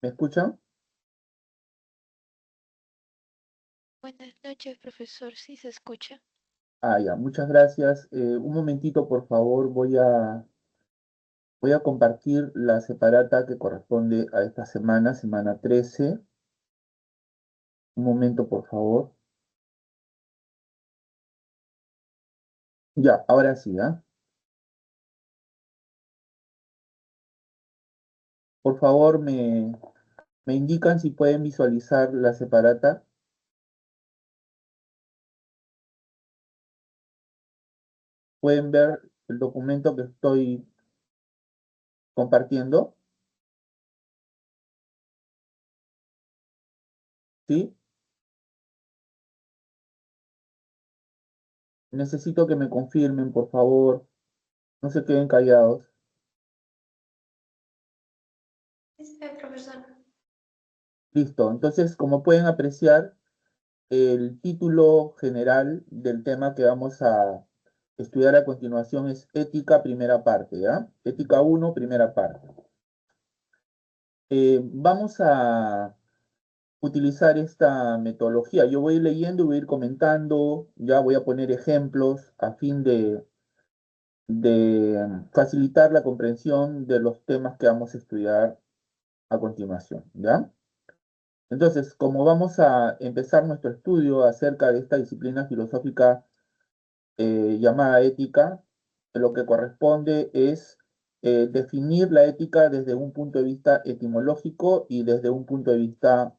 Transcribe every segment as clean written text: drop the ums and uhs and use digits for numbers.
¿Me escuchan? Buenas noches, profesor. Sí se escucha. Ah, ya, muchas gracias. Un momentito, por favor, voy a compartir la separata que corresponde a esta semana, semana 13. Un momento, por favor. Ya, ahora sí, ¿ah? Por favor, me indican si pueden visualizar la separata. ¿Pueden ver el documento que estoy compartiendo? ¿Sí? Necesito que me confirmen, por favor. No se queden callados. Profesor. Listo. Entonces, como pueden apreciar, el título general del tema que vamos a estudiar a continuación es Ética, primera parte, ¿ya? Ética uno, primera parte. Vamos a utilizar esta metodología. Yo voy leyendo y voy a ir comentando, ya voy a poner ejemplos a fin de facilitar la comprensión de los temas que vamos a estudiar a continuación, ¿ya? Entonces, como vamos a empezar nuestro estudio acerca de esta disciplina filosófica llamada ética, lo que corresponde es definir la ética desde un punto de vista etimológico y desde un punto de vista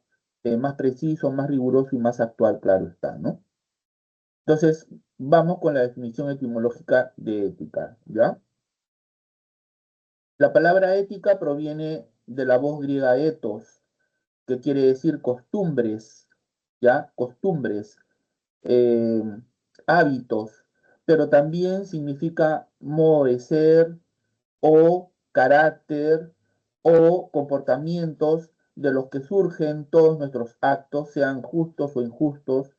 más preciso, más riguroso y más actual, claro está, ¿no? Entonces, vamos con la definición etimológica de ética, ¿ya? La palabra ética proviene de la voz griega ethos, que quiere decir costumbres, ¿ya? Costumbres, eh, hábitos, pero también significa modo de ser o carácter o comportamientos de los que surgen todos nuestros actos, sean justos o injustos,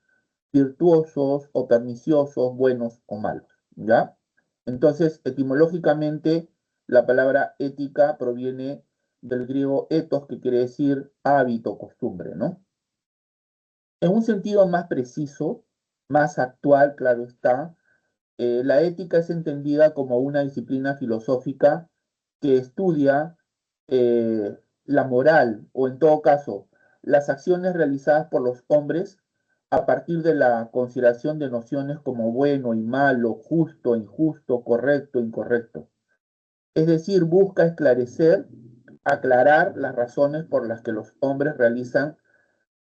virtuosos o perniciosos, buenos o malos, ¿ya? Entonces, etimológicamente, la palabra ética proviene del griego ethos, que quiere decir hábito, costumbre, ¿no? En un sentido más preciso, más actual, claro está, la ética es entendida como una disciplina filosófica que estudia la moral, o en todo caso, las acciones realizadas por los hombres a partir de la consideración de nociones como bueno y malo, justo, injusto, correcto, incorrecto. Es decir, busca esclarecer, aclarar las razones por las que los hombres realizan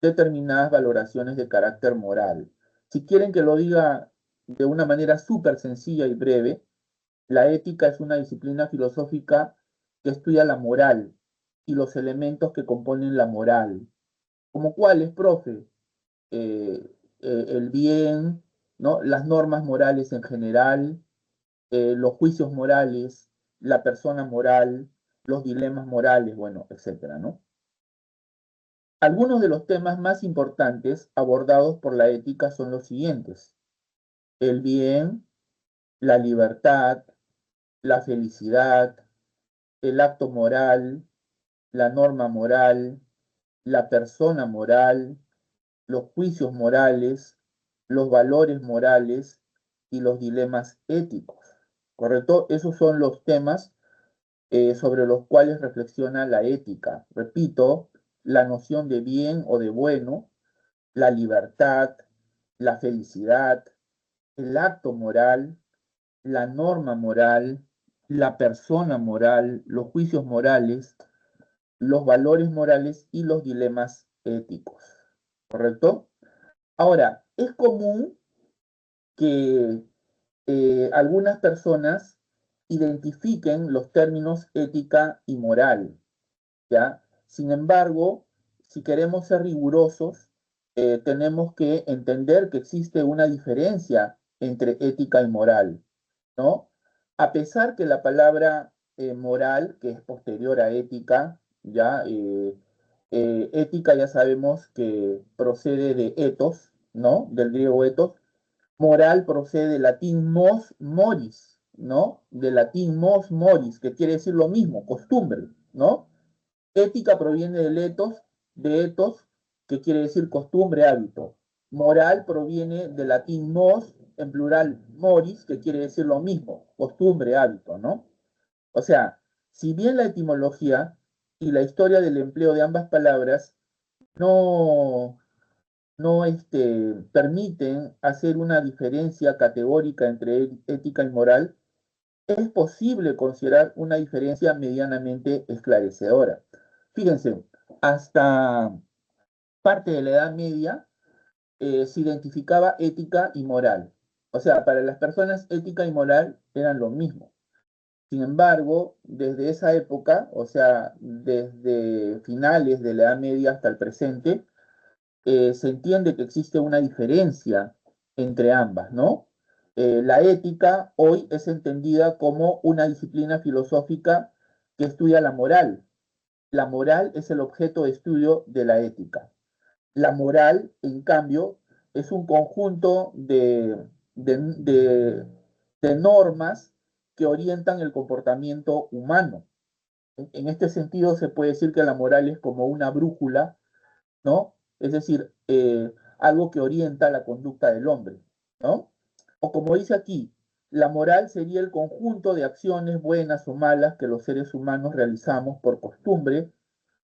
determinadas valoraciones de carácter moral. Si quieren que lo diga de una manera súper sencilla y breve, la ética es una disciplina filosófica que estudia la moral y los elementos que componen la moral. ¿Como cuáles, profe? El bien, ¿no? Las normas morales en general, los juicios morales, la persona moral, los dilemas morales, bueno, etcétera, ¿no? Algunos de los temas más importantes abordados por la ética son los siguientes: el bien, la libertad, la felicidad, el acto moral, la norma moral, la persona moral, los juicios morales, los valores morales y los dilemas éticos. ¿Correcto? Esos son los temas sobre los cuales reflexiona la ética. Repito, la noción de bien o de bueno, la libertad, la felicidad, el acto moral, la norma moral, la persona moral, los juicios morales, los valores morales y los dilemas éticos. ¿Correcto? Ahora, es común que algunas personas identifiquen los términos ética y moral, ¿ya? Sin embargo, si queremos ser rigurosos, tenemos que entender que existe una diferencia entre ética y moral, ¿no? A pesar que la palabra moral, que es posterior a ética, ya ética ya sabemos que procede de ethos, ¿no? Del griego ethos. Moral procede del latín mos moris, ¿no? Del latín mos moris, que quiere decir lo mismo, costumbre, ¿no? Ética proviene de ethos, que quiere decir costumbre, hábito. Moral proviene del latín mos, en plural moris, que quiere decir lo mismo, costumbre, hábito, ¿no? O sea, si bien la etimología y la historia del empleo de ambas palabras no, no permiten hacer una diferencia categórica entre ética y moral, es posible considerar una diferencia medianamente esclarecedora. Fíjense, hasta parte de la Edad Media se identificaba ética y moral. O sea, para las personas ética y moral eran lo mismo. Sin embargo, desde esa época, o sea, desde finales de la Edad Media hasta el presente, se entiende que existe una diferencia entre ambas, ¿no? La ética hoy es entendida como una disciplina filosófica que estudia la moral. La moral es el objeto de estudio de la ética. La moral, en cambio, es un conjunto de, de, de normas que orientan el comportamiento humano. En este sentido, se puede decir que la moral es como una brújula, ¿no? Es decir, algo que orienta la conducta del hombre, ¿no? O como dice aquí, la moral sería el conjunto de acciones buenas o malas que los seres humanos realizamos por costumbre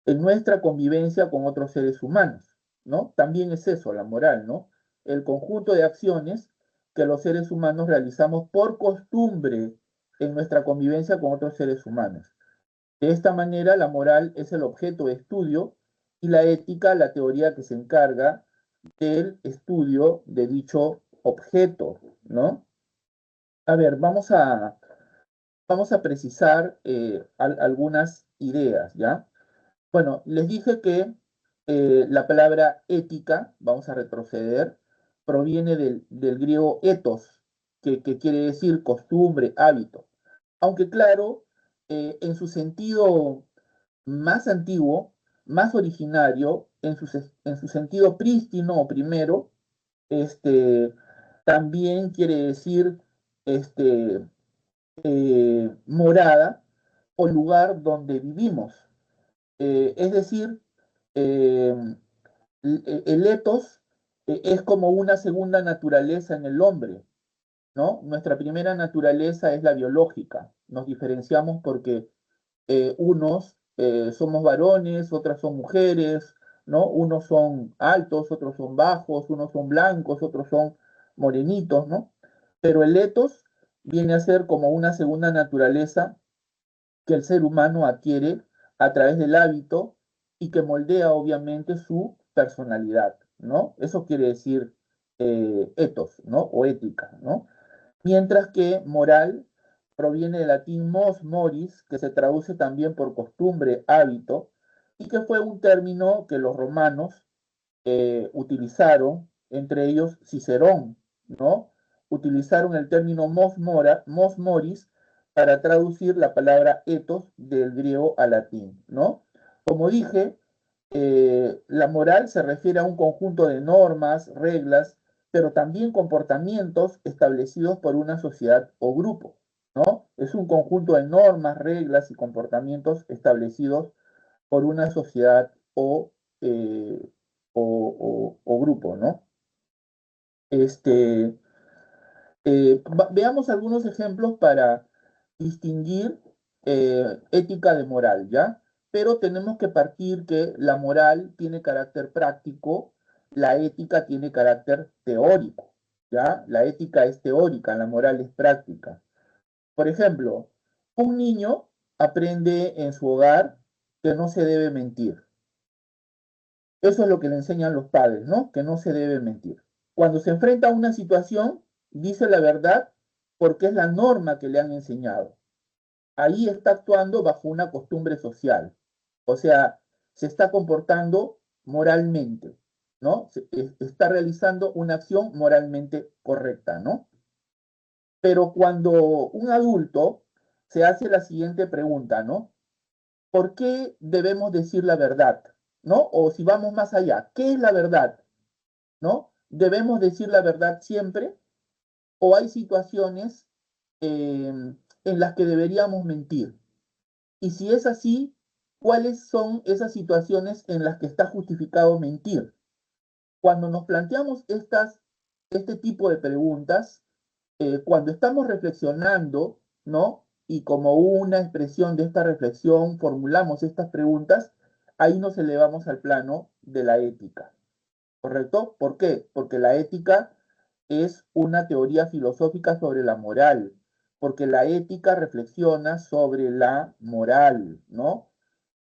en nuestra convivencia con otros seres humanos, ¿no? También es eso, la moral, ¿no? El conjunto de acciones que los seres humanos realizamos por costumbre en nuestra convivencia con otros seres humanos. De esta manera, la moral es el objeto de estudio y la ética la teoría que se encarga del estudio de dicho objeto, ¿no? A ver, vamos a precisar algunas ideas, ¿ya? Bueno, les dije que la palabra ética, vamos a retroceder, proviene del griego ethos, que quiere decir costumbre, hábito. Aunque claro, en su sentido más antiguo, más originario, en su sentido prístino o primero, este, también quiere decir este, morada o lugar donde vivimos. Es decir, eh, el etos es como una segunda naturaleza en el hombre, ¿no? Nuestra primera naturaleza es la biológica. Nos diferenciamos porque unos somos varones, otras son mujeres, ¿no? Unos son altos, otros son bajos, unos son blancos, otros son morenitos, ¿no? Pero el etos viene a ser como una segunda naturaleza que el ser humano adquiere a través del hábito y que moldea obviamente su personalidad, ¿no? Eso quiere decir ethos, ¿no? O ética, ¿no? Mientras que moral proviene del latín mos moris, que se traduce también por costumbre, hábito, y que fue un término que los romanos utilizaron, entre ellos Cicerón, ¿no? Utilizaron el término mos moris para traducir la palabra ethos del griego al latín, ¿no? Como dije, la moral se refiere a un conjunto de normas, reglas, pero también comportamientos establecidos por una sociedad o grupo, ¿no? Es un conjunto de normas, reglas y comportamientos establecidos por una sociedad eh, o grupo, ¿no? Este, veamos algunos ejemplos para distinguir ética de moral, ¿ya? Pero tenemos que partir que la moral tiene carácter práctico, la ética tiene carácter teórico, ¿ya? La ética es teórica, la moral es práctica. Por ejemplo, un niño aprende en su hogar que no se debe mentir. Eso es lo que le enseñan los padres, ¿no? Que no se debe mentir. Cuando se enfrenta a una situación, dice la verdad porque es la norma que le han enseñado. Ahí está actuando bajo una costumbre social. O sea, se está comportando moralmente, ¿no? Está realizando una acción moralmente correcta, ¿no? Pero cuando un adulto se hace la siguiente pregunta, ¿no? ¿Por qué debemos decir la verdad? ¿No? O si vamos más allá, ¿qué es la verdad? ¿No? ¿Debemos decir la verdad siempre? ¿O hay situaciones en las que deberíamos mentir? Y si es así, ¿cuáles son esas situaciones en las que está justificado mentir? Cuando nos planteamos este tipo de preguntas, cuando estamos reflexionando, ¿no? Y como una expresión de esta reflexión formulamos estas preguntas, ahí nos elevamos al plano de la ética, ¿correcto? ¿Por qué? Porque la ética es una teoría filosófica sobre la moral, porque la ética reflexiona sobre la moral, ¿no?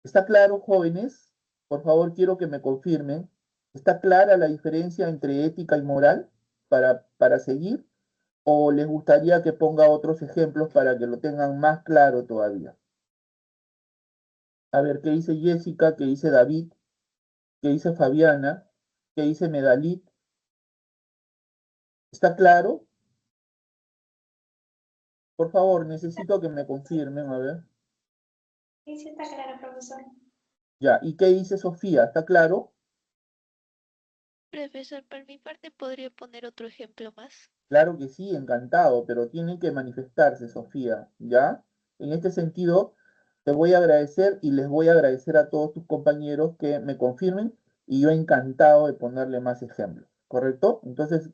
¿Está claro, jóvenes? Por favor, quiero que me confirmen. ¿Está clara la diferencia entre ética y moral para seguir? ¿O les gustaría que ponga otros ejemplos para que lo tengan más claro todavía? A ver, ¿qué dice Jessica? ¿Qué dice David? ¿Qué dice Fabiana? ¿Qué dice Medalit? ¿Está claro? Por favor, necesito que me confirmen, a ver. Sí, sí está claro, profesor. Ya, ¿y qué dice Sofía? ¿Está claro? Profesor, por mi parte podría poner otro ejemplo más. Claro que sí, encantado, pero tienen que manifestarse, Sofía, ¿ya? En este sentido, te voy a agradecer y les voy a agradecer a todos tus compañeros que me confirmen y yo encantado de ponerle más ejemplos, ¿correcto? Entonces,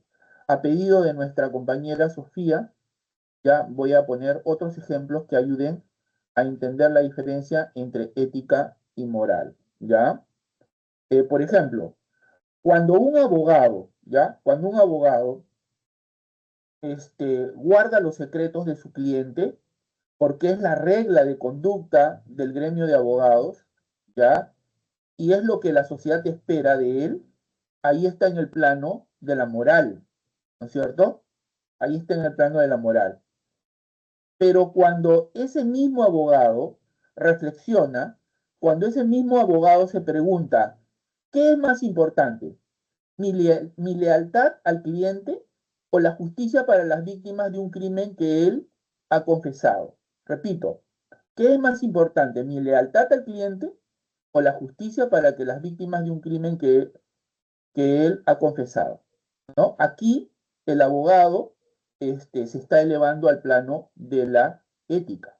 a pedido de nuestra compañera Sofía, ya voy a poner otros ejemplos que ayuden a entender la diferencia entre ética y moral, ¿ya? Por ejemplo, cuando un abogado, ¿ya? Cuando un abogado guarda los secretos de su cliente, porque es la regla de conducta del gremio de abogados, ¿ya? Y es lo que la sociedad espera de él, ahí está en el plano de la moral, ¿no es cierto? Ahí está en el plano de la moral. Pero cuando ese mismo abogado reflexiona, cuando ese mismo abogado se pregunta, ¿qué es más importante? ¿Mi lealtad al cliente o la justicia para las víctimas de un crimen que él ha confesado? Repito, ¿qué es más importante? ¿Mi lealtad al cliente o la justicia para que las víctimas de un crimen que él ha confesado? ¿No? Aquí el abogado se está elevando al plano de la ética.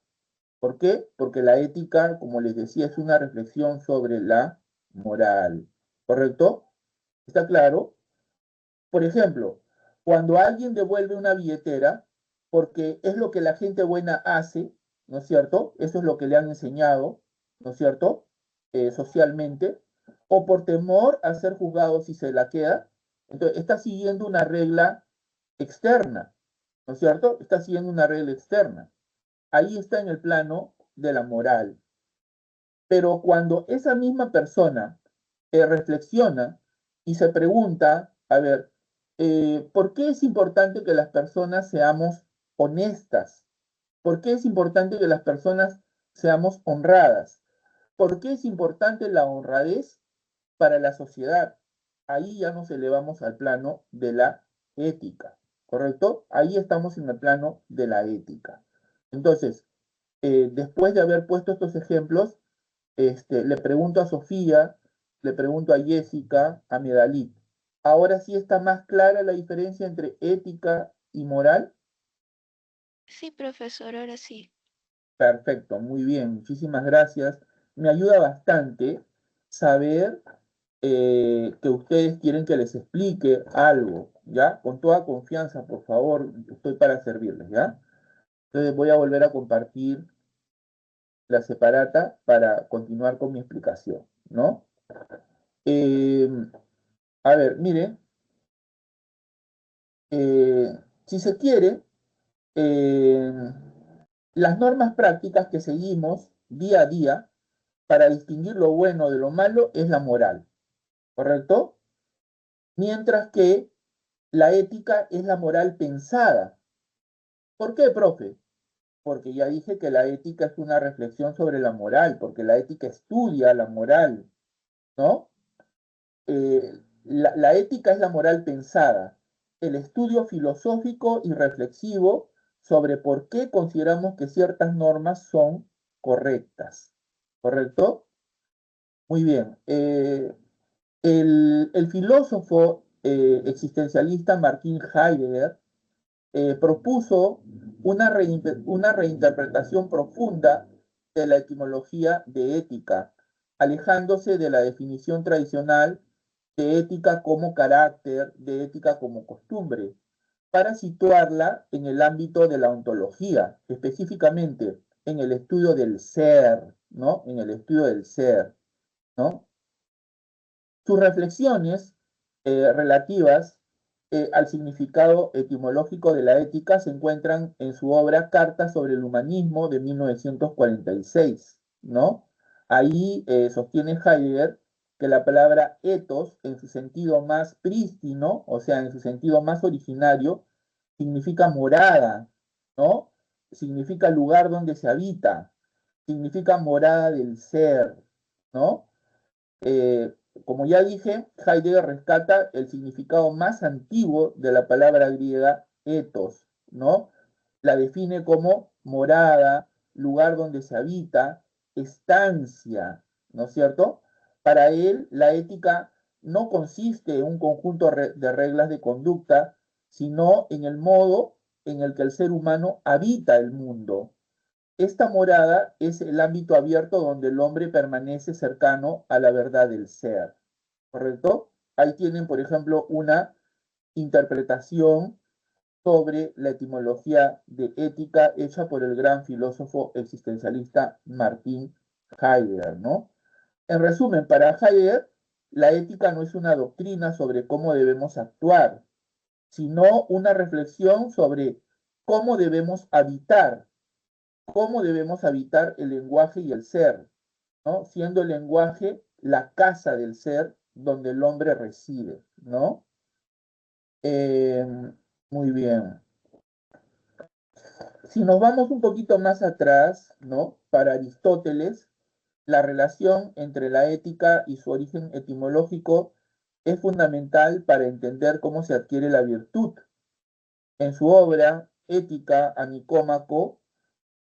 ¿Por qué? Porque la ética, como les decía, es una reflexión sobre la moral. ¿Correcto? ¿Está claro? Por ejemplo, cuando alguien devuelve una billetera, porque es lo que la gente buena hace, ¿no es cierto? Eso es lo que le han enseñado, ¿no es cierto? Socialmente, o por temor a ser juzgado si se la queda, entonces está siguiendo una regla externa, ¿no es cierto? Está siguiendo una regla externa. Ahí está en el plano de la moral. Pero cuando esa misma persona reflexiona y se pregunta, a ver, ¿por qué es importante que las personas seamos honestas? ¿Por qué es importante que las personas seamos honradas? ¿Por qué es importante la honradez para la sociedad? Ahí ya nos elevamos al plano de la ética, ¿correcto? Ahí estamos en el plano de la ética. Entonces, después de haber puesto estos ejemplos, le pregunto a Sofía, le pregunto a Jessica, a Medalit. ¿Ahora sí está más clara la diferencia entre ética y moral? Sí, profesor, ahora sí. Perfecto, muy bien, muchísimas gracias. Me ayuda bastante saber que ustedes quieren que les explique algo, ¿ya? Con toda confianza, por favor, estoy para servirles, ¿ya? Entonces voy a volver a compartir la separata para continuar con mi explicación, ¿no? Eh, a ver, miren, si se quiere, eh, las normas prácticas que seguimos día a día para distinguir lo bueno de lo malo es la moral, ¿correcto? Mientras que la ética es la moral pensada. ¿Por qué, profe? Porque ya dije que la ética es una reflexión sobre la moral, porque la ética estudia la moral, ¿no? La ética es la moral pensada, el estudio filosófico y reflexivo sobre por qué consideramos que ciertas normas son correctas. ¿Correcto? Muy bien. El filósofo existencialista Martin Heidegger propuso una reinterpretación profunda de la etimología de ética, alejándose de la definición tradicional de ética como carácter, de ética como costumbre, para situarla en el ámbito de la ontología, específicamente en el estudio del ser, ¿no? En el estudio del ser, ¿no? Sus reflexiones relativas al significado etimológico de la ética se encuentran en su obra Carta sobre el Humanismo de 1946, ¿no? Ahí sostiene Heidegger que la palabra ethos, en su sentido más prístino, o sea, en su sentido más originario, significa morada, ¿no? Significa lugar donde se habita, significa morada del ser, ¿no? Eh, Como ya dije, Heidegger rescata el significado más antiguo de la palabra griega ethos, ¿no? La define como morada, lugar donde se habita, estancia, ¿no es cierto? Para él, la ética no consiste en un conjunto de reglas de conducta, sino en el modo en el que el ser humano habita el mundo. Esta morada es el ámbito abierto donde el hombre permanece cercano a la verdad del ser, ¿correcto? Ahí tienen, por ejemplo, una interpretación sobre la etimología de ética hecha por el gran filósofo existencialista Martin Heidegger, ¿no? En resumen, para Heidegger, la ética no es una doctrina sobre cómo debemos actuar, sino una reflexión sobre cómo debemos habitar el lenguaje y el ser, ¿no? Siendo el lenguaje la casa del ser donde el hombre reside, ¿no? Eh, Muy bien. Si nos vamos un poquito más atrás, ¿no? Para Aristóteles, la relación entre la ética y su origen etimológico es fundamental para entender cómo se adquiere la virtud. En su obra Ética a Nicómaco,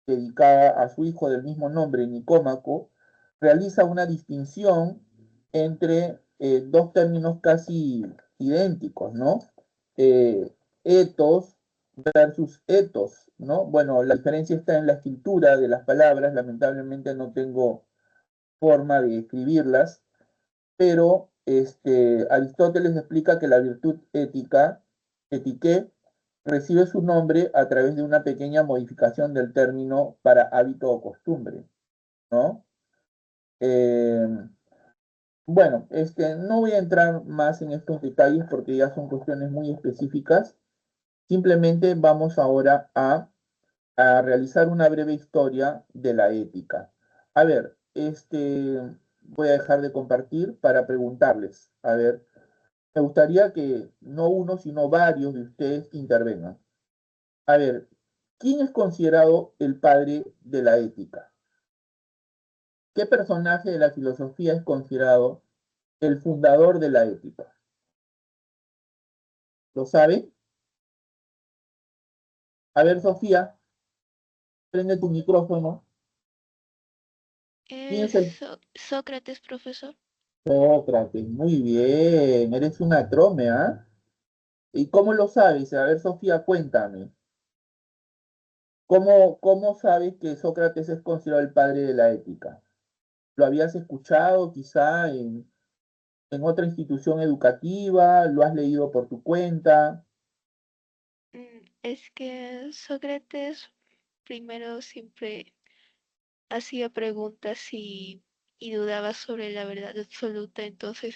dedicada a su hijo del mismo nombre, Nicómaco, realiza una distinción entre dos términos casi idénticos, ¿no? Eh, Ethos versus ethos, ¿no? Bueno, la diferencia está en la escritura de las palabras, lamentablemente no tengo forma de escribirlas, pero Aristóteles explica que la virtud ética, etiqué, recibe su nombre a través de una pequeña modificación del término para hábito o costumbre, ¿no? Eh, bueno, no voy a entrar más en estos detalles porque ya son cuestiones muy específicas. Simplemente vamos ahora a realizar una breve historia de la ética. A ver, voy a dejar de compartir para preguntarles. A ver, me gustaría que no uno, sino varios de ustedes intervengan. A ver, ¿quién es considerado el padre de la ética? ¿Qué personaje de la filosofía es considerado el fundador de la ética? ¿Lo saben? A ver, Sofía, prende tu micrófono. ¿Quién es el Sócrates, profesor. Sócrates? Muy bien, eres una trome, ¿ah? ¿Y cómo lo sabes? A ver, Sofía, cuéntame. ¿Cómo sabes que Sócrates es considerado el padre de la ética? ¿Lo habías escuchado quizá en otra institución educativa? ¿Lo has leído por tu cuenta? Es que Sócrates primero siempre hacía preguntas y dudaba sobre la verdad absoluta, entonces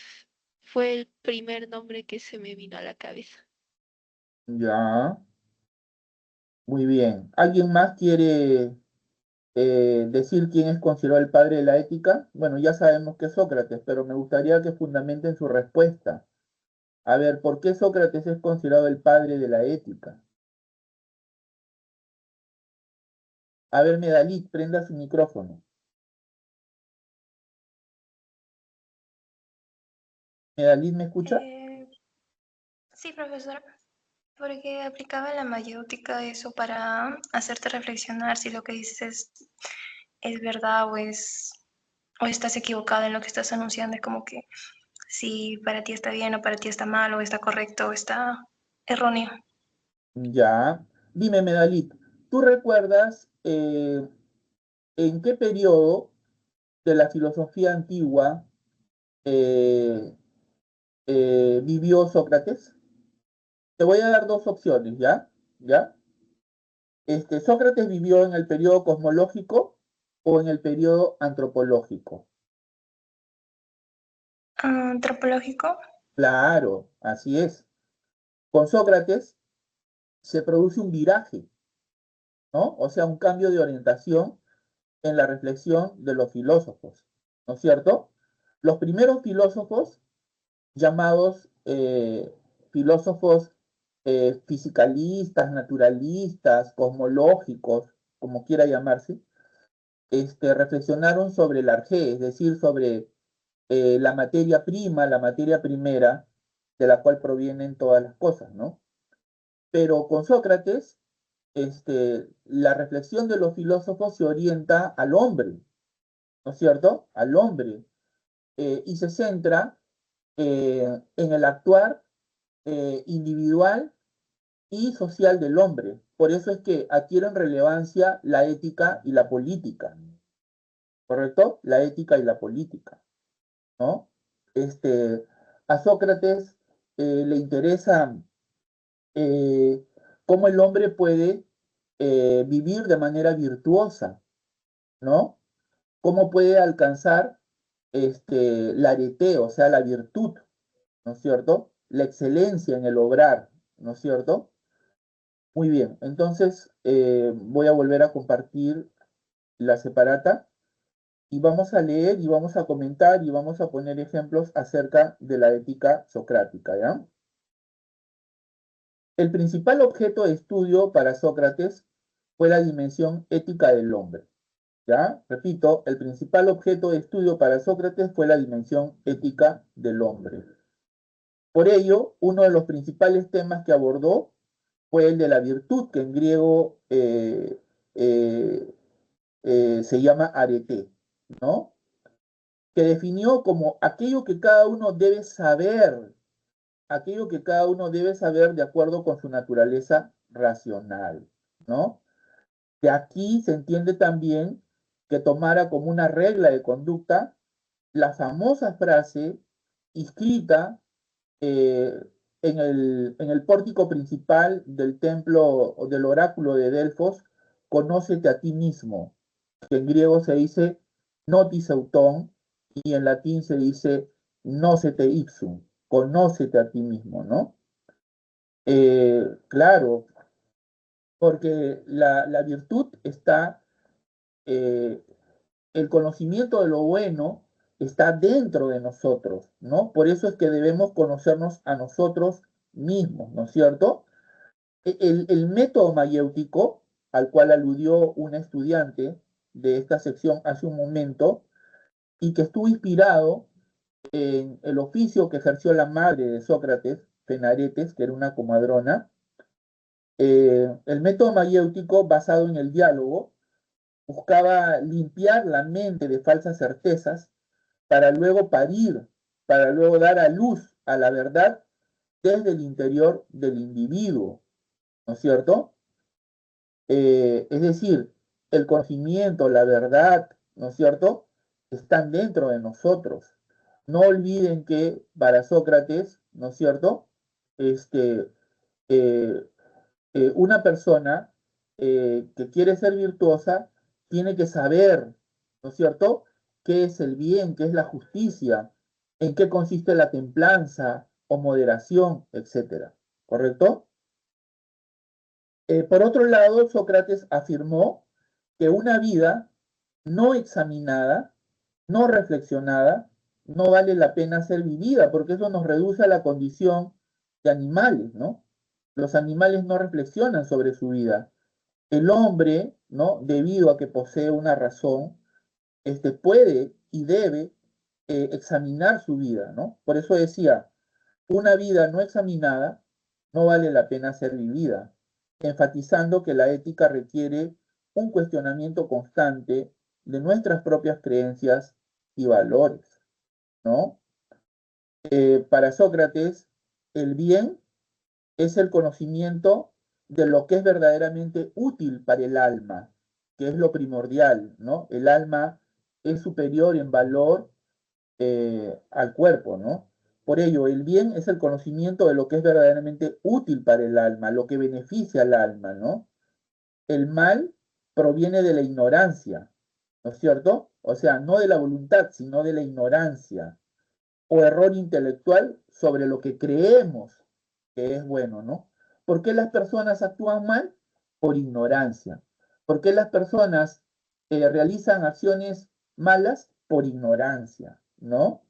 fue el primer nombre que se me vino a la cabeza. Ya, muy bien. ¿Alguien más quiere decir quién es considerado el padre de la ética? Bueno, ya sabemos que es Sócrates, pero me gustaría que fundamenten su respuesta. A ver, ¿por qué Sócrates es considerado el padre de la ética? A ver, Medalit, prenda su micrófono. Medalit, ¿me escucha? Sí, profesor, porque aplicaba la mayéutica eso para hacerte reflexionar si lo que dices es verdad o estás equivocado en lo que estás anunciando. Es como que si para ti está bien o para ti está mal o está correcto o está erróneo. Ya. Dime, Medalit, ¿tú recuerdas ¿en qué periodo de la filosofía antigua eh, vivió Sócrates? Te voy a dar dos opciones, ¿ya? ¿Ya? ¿Sócrates vivió en el periodo cosmológico o en el periodo antropológico? Antropológico. Claro, así es. Con Sócrates se produce un viraje, ¿no? O sea, un cambio de orientación en la reflexión de los filósofos, ¿no es cierto? Los primeros filósofos, llamados filósofos fisicalistas, naturalistas, cosmológicos, como quiera llamarse, reflexionaron sobre el arjé, es decir, sobre la materia prima, la materia primera, de la cual provienen todas las cosas, ¿no? Pero con Sócrates, la reflexión de los filósofos se orienta al hombre, ¿no es cierto? Al hombre, y se centra en el actuar individual y social del hombre. Por eso es que adquieren relevancia la ética y la política, ¿correcto? La ética y la política, ¿no? A Sócrates le interesa eh, cómo el hombre puede vivir de manera virtuosa, ¿no? Cómo puede alcanzar la arete, o sea, la virtud, ¿no es cierto? La excelencia en el obrar, ¿no es cierto? Muy bien, entonces voy a volver a compartir la separata y vamos a leer y vamos a comentar y vamos a poner ejemplos acerca de la ética socrática, ¿ya? El principal objeto de estudio para Sócrates fue la dimensión ética del hombre, ¿ya? Repito, el principal objeto de estudio para Sócrates fue la dimensión ética del hombre. Por ello, uno de los principales temas que abordó fue el de la virtud, que en griego eh, se llama arete, ¿no? Que definió como aquello que cada uno debe saber, aquello que cada uno debe saber de acuerdo con su naturaleza racional, ¿no? De aquí se entiende también que tomara como una regla de conducta la famosa frase inscrita eh, en el pórtico principal del templo o del oráculo de Delfos, conócete a ti mismo, que en griego se dice notis auton y en latín se dice nocete ipsum, conócete a ti mismo, ¿no? Claro, porque la virtud está, eh, el conocimiento de lo bueno está dentro de nosotros, ¿no? Por eso es que debemos conocernos a nosotros mismos, ¿no es cierto? El método mayéutico, al cual aludió una estudiante de esta sección hace un momento, y que estuvo inspirado en el oficio que ejerció la madre de Sócrates, Fenaretes, que era una comadrona, el método mayéutico basado en el diálogo buscaba limpiar la mente de falsas certezas para luego parir, para luego dar a luz a la verdad desde el interior del individuo, ¿no es cierto? Es decir, el conocimiento, la verdad, ¿no es cierto?, están dentro de nosotros. No olviden que para Sócrates, ¿no es cierto?, este, eh, una persona que quiere ser virtuosa tiene que saber, ¿no es cierto?, qué es el bien, qué es la justicia, en qué consiste la templanza o moderación, etcétera. ¿Correcto? Por otro lado, Sócrates afirmó que una vida no examinada, no reflexionada, no vale la pena ser vivida, porque eso nos reduce a la condición de animales, ¿no? Los animales no reflexionan sobre su vida. El hombre, ¿no? Debido a que posee una razón, puede y debe examinar su vida, ¿no? Por eso decía, una vida no examinada no vale la pena ser vivida, enfatizando que la ética requiere un cuestionamiento constante de nuestras propias creencias y valores, ¿no? Para Sócrates, el bien es el conocimiento de lo que es verdaderamente útil para el alma, que es lo primordial, ¿no? El alma es superior en valor al cuerpo, ¿no? Por ello, el bien es el conocimiento de lo que es verdaderamente útil para el alma, lo que beneficia al alma, ¿no? El mal proviene de la ignorancia, ¿no es cierto? O sea, no de la voluntad, sino de la ignorancia o error intelectual sobre lo que creemos que es bueno, ¿no? ¿Por qué las personas actúan mal? Por ignorancia. ¿Por qué las personas realizan acciones malas? Por ignorancia, ¿no?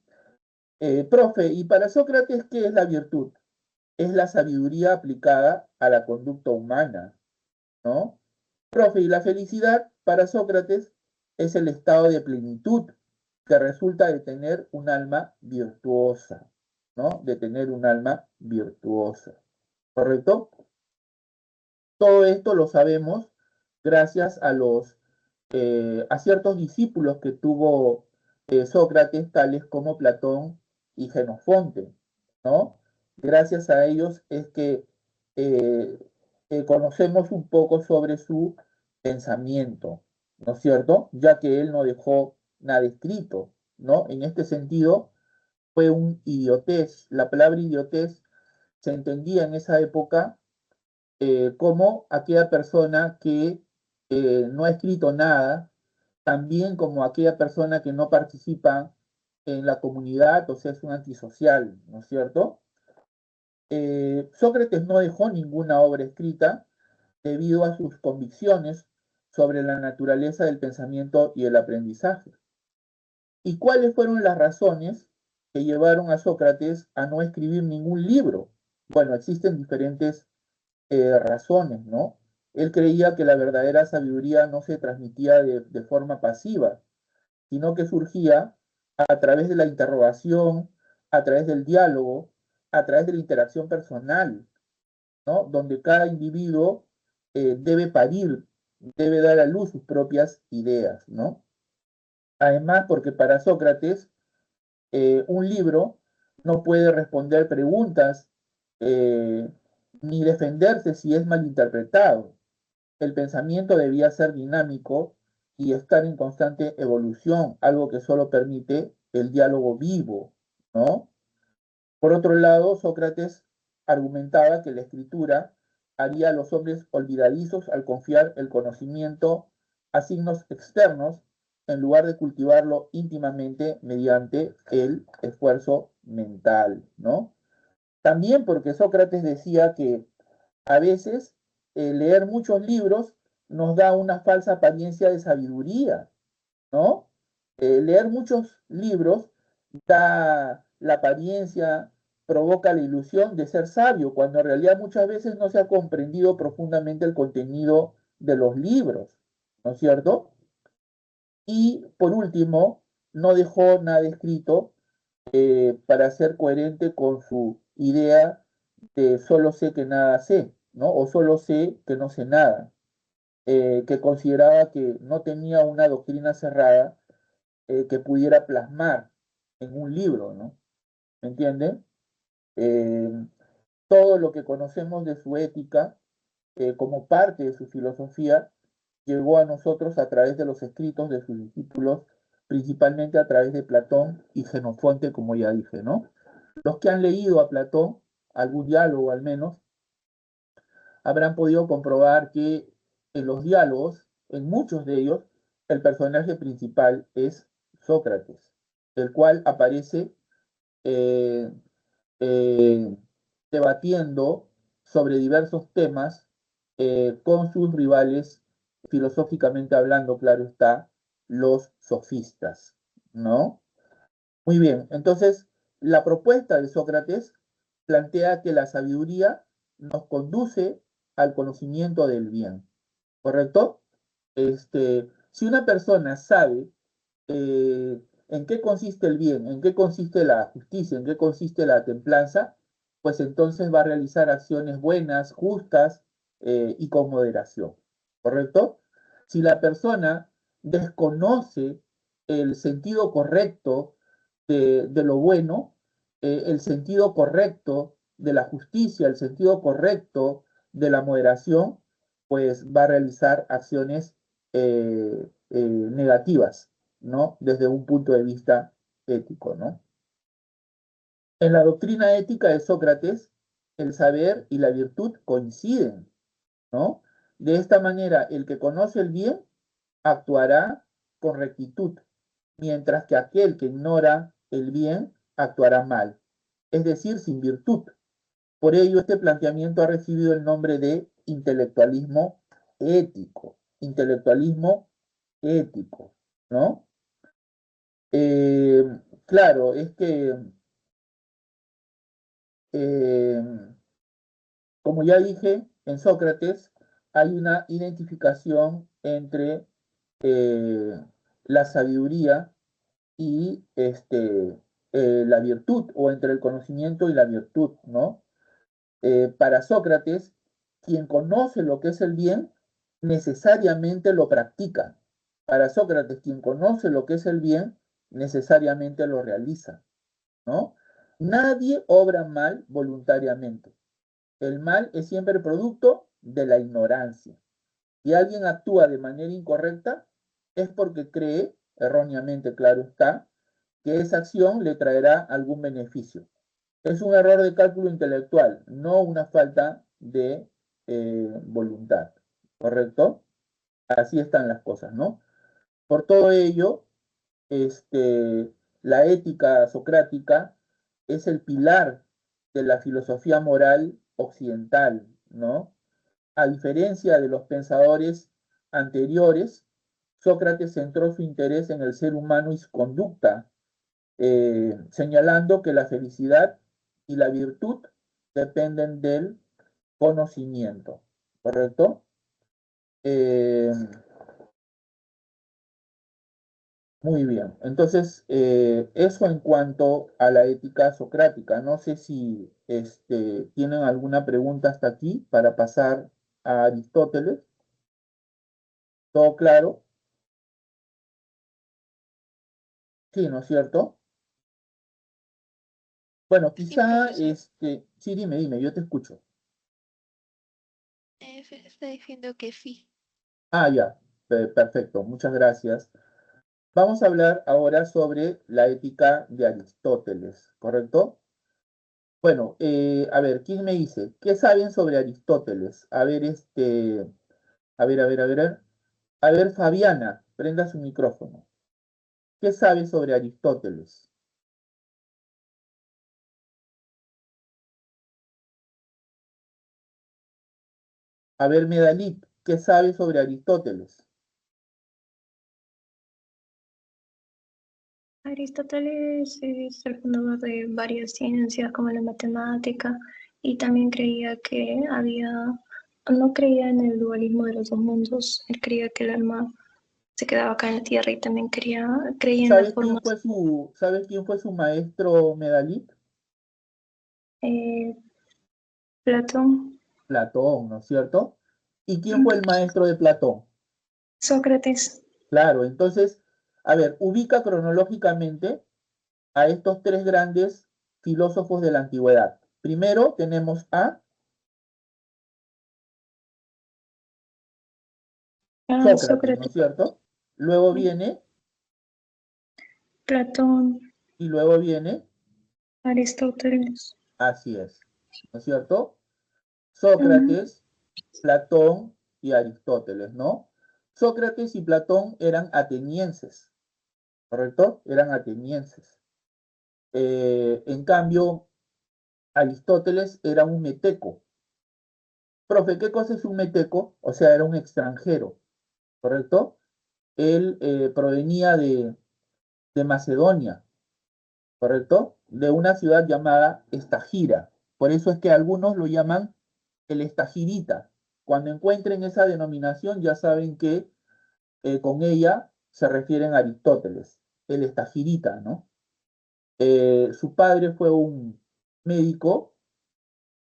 Profe, y para Sócrates, ¿qué es la virtud? Es la sabiduría aplicada a la conducta humana, ¿no? Profe, y la felicidad para Sócrates es el estado de plenitud que resulta de tener un alma virtuosa, ¿no? De tener un alma virtuosa, ¿correcto? Todo esto lo sabemos gracias a ciertos discípulos que tuvo Sócrates, tales como Platón y Jenofonte, ¿no? Gracias a ellos es que eh, conocemos un poco sobre su pensamiento, ¿no es cierto? Ya que él no dejó nada escrito, ¿no? En este sentido, fue un idiotez. La palabra idiotez se entendía en esa época como aquella persona que no ha escrito nada, también como aquella persona que no participa en la comunidad, o sea, es un antisocial, ¿no es cierto? Sócrates no dejó ninguna obra escrita debido a sus convicciones sobre la naturaleza del pensamiento y el aprendizaje. ¿Y cuáles fueron las razones que llevaron a Sócrates a no escribir ningún libro? Bueno, existen diferentes razones, ¿no? Él creía que la verdadera sabiduría no se transmitía de forma pasiva, sino que surgía a través de la interrogación, a través del diálogo, a través de la interacción personal, ¿no? Donde cada individuo debe parir, debe dar a luz sus propias ideas, ¿no? Además, porque para Sócrates, un libro no puede responder preguntas eh, ni defenderse si es malinterpretado. El pensamiento debía ser dinámico y estar en constante evolución, algo que solo permite el diálogo vivo, ¿no? Por otro lado, Sócrates argumentaba que la escritura haría a los hombres olvidadizos al confiar el conocimiento a signos externos en lugar de cultivarlo íntimamente mediante el esfuerzo mental, ¿no? También porque Sócrates decía que a veces leer muchos libros nos da una falsa apariencia de sabiduría, ¿no? Leer muchos libros da la apariencia, provoca la ilusión de ser sabio, cuando en realidad muchas veces no se ha comprendido profundamente el contenido de los libros, ¿no es cierto? Y por último, no dejó nada escrito para ser coherente con su idea de solo sé que nada sé, ¿no? O solo sé que no sé nada, que consideraba que no tenía una doctrina cerrada que pudiera plasmar en un libro, ¿no? ¿Me entienden? Eh, Todo lo que conocemos de su ética como parte de su filosofía llegó a nosotros a través de los escritos de sus discípulos, principalmente a través de Platón y Jenofonte, como ya dije, ¿no? Los que han leído a Platón, algún diálogo al menos, habrán podido comprobar que en los diálogos, en muchos de ellos, el personaje principal es Sócrates, el cual aparece eh, eh, debatiendo sobre diversos temas con sus rivales, filosóficamente hablando, claro está, los sofistas, ¿no? Muy bien, entonces la propuesta de Sócrates plantea que la sabiduría nos conduce al conocimiento del bien, ¿correcto? Si una persona sabe en qué consiste el bien, en qué consiste la justicia, en qué consiste la templanza, pues entonces va a realizar acciones buenas, justas y con moderación, ¿correcto? Si la persona desconoce el sentido correcto de lo bueno, el sentido correcto de la justicia, el sentido correcto de la moderación, pues va a realizar acciones negativas, ¿no? Desde un punto de vista ético, ¿no? En la doctrina ética de Sócrates, el saber y la virtud coinciden, ¿no? De esta manera, el que conoce el bien actuará con rectitud, mientras que aquel que ignora el bien actuará mal, es decir, sin virtud. Por ello, este planteamiento ha recibido el nombre de intelectualismo ético, ¿no? Eh, claro, es que, eh, como ya dije, en Sócrates hay una identificación entre eh, la sabiduría y la virtud, o entre el conocimiento y la virtud, ¿no? Para Sócrates, quien conoce lo que es el bien, necesariamente lo practica. Para Sócrates, quien conoce lo que es el bien, necesariamente lo realiza, ¿no? Nadie obra mal voluntariamente. El mal es siempre producto de la ignorancia. Si alguien actúa de manera incorrecta, es porque cree, erróneamente, claro está, que esa acción le traerá algún beneficio. Es un error de cálculo intelectual, no una falta de voluntad. ¿Correcto? Así están las cosas, ¿no? Por todo ello, la ética socrática es el pilar de la filosofía moral occidental, ¿no? A diferencia de los pensadores anteriores, Sócrates centró su interés en el ser humano y su conducta, señalando que la felicidad y la virtud dependen del conocimiento, ¿correcto? Eh, Muy bien, entonces eso en cuanto a la ética socrática. No sé si tienen alguna pregunta hasta aquí para pasar a Aristóteles. ¿Todo claro? Sí, ¿no es cierto? Bueno, Sí, quizá, profesor. sí, dime, yo te escucho. Se está diciendo que sí. Ah, ya, perfecto, muchas gracias. Vamos a hablar ahora sobre la ética de Aristóteles, ¿correcto? Bueno, a ver, ¿quién me dice? ¿Qué saben sobre Aristóteles? A ver, a ver, Fabiana, prenda su micrófono. ¿Qué sabe sobre Aristóteles? A ver, Medalit, ¿qué sabe sobre Aristóteles? Aristóteles es el fundador de varias ciencias como la matemática y también creía que no creía en el dualismo de los dos mundos, él creía que el alma se quedaba acá en la tierra y también creía en la forma. ¿Sabes quién fue su maestro Medalit? eh, Platón, Platón, ¿no es cierto? ¿Y quién fue el maestro de Platón? Sócrates. Claro, entonces, a ver, ubica cronológicamente a estos tres grandes filósofos de la antigüedad. Primero tenemos a Sócrates, ¿no es Sócrates, cierto? Luego viene, Platón, y luego viene, Aristóteles. así es, ¿no es cierto? Ujú. Sócrates, Platón y Aristóteles, ¿no? Sócrates y Platón eran atenienses, ¿correcto? Eran atenienses. En cambio, Aristóteles era un meteco. Profe, ¿qué cosa es un meteco? O sea, era un extranjero, ¿correcto? Él provenía de Macedonia, ¿correcto? De una ciudad llamada Estagira. Por eso es que algunos lo llaman el Estagirita. Cuando encuentren esa denominación ya saben que con ella se refieren a Aristóteles, el Estagirita, ¿no? Su padre fue un médico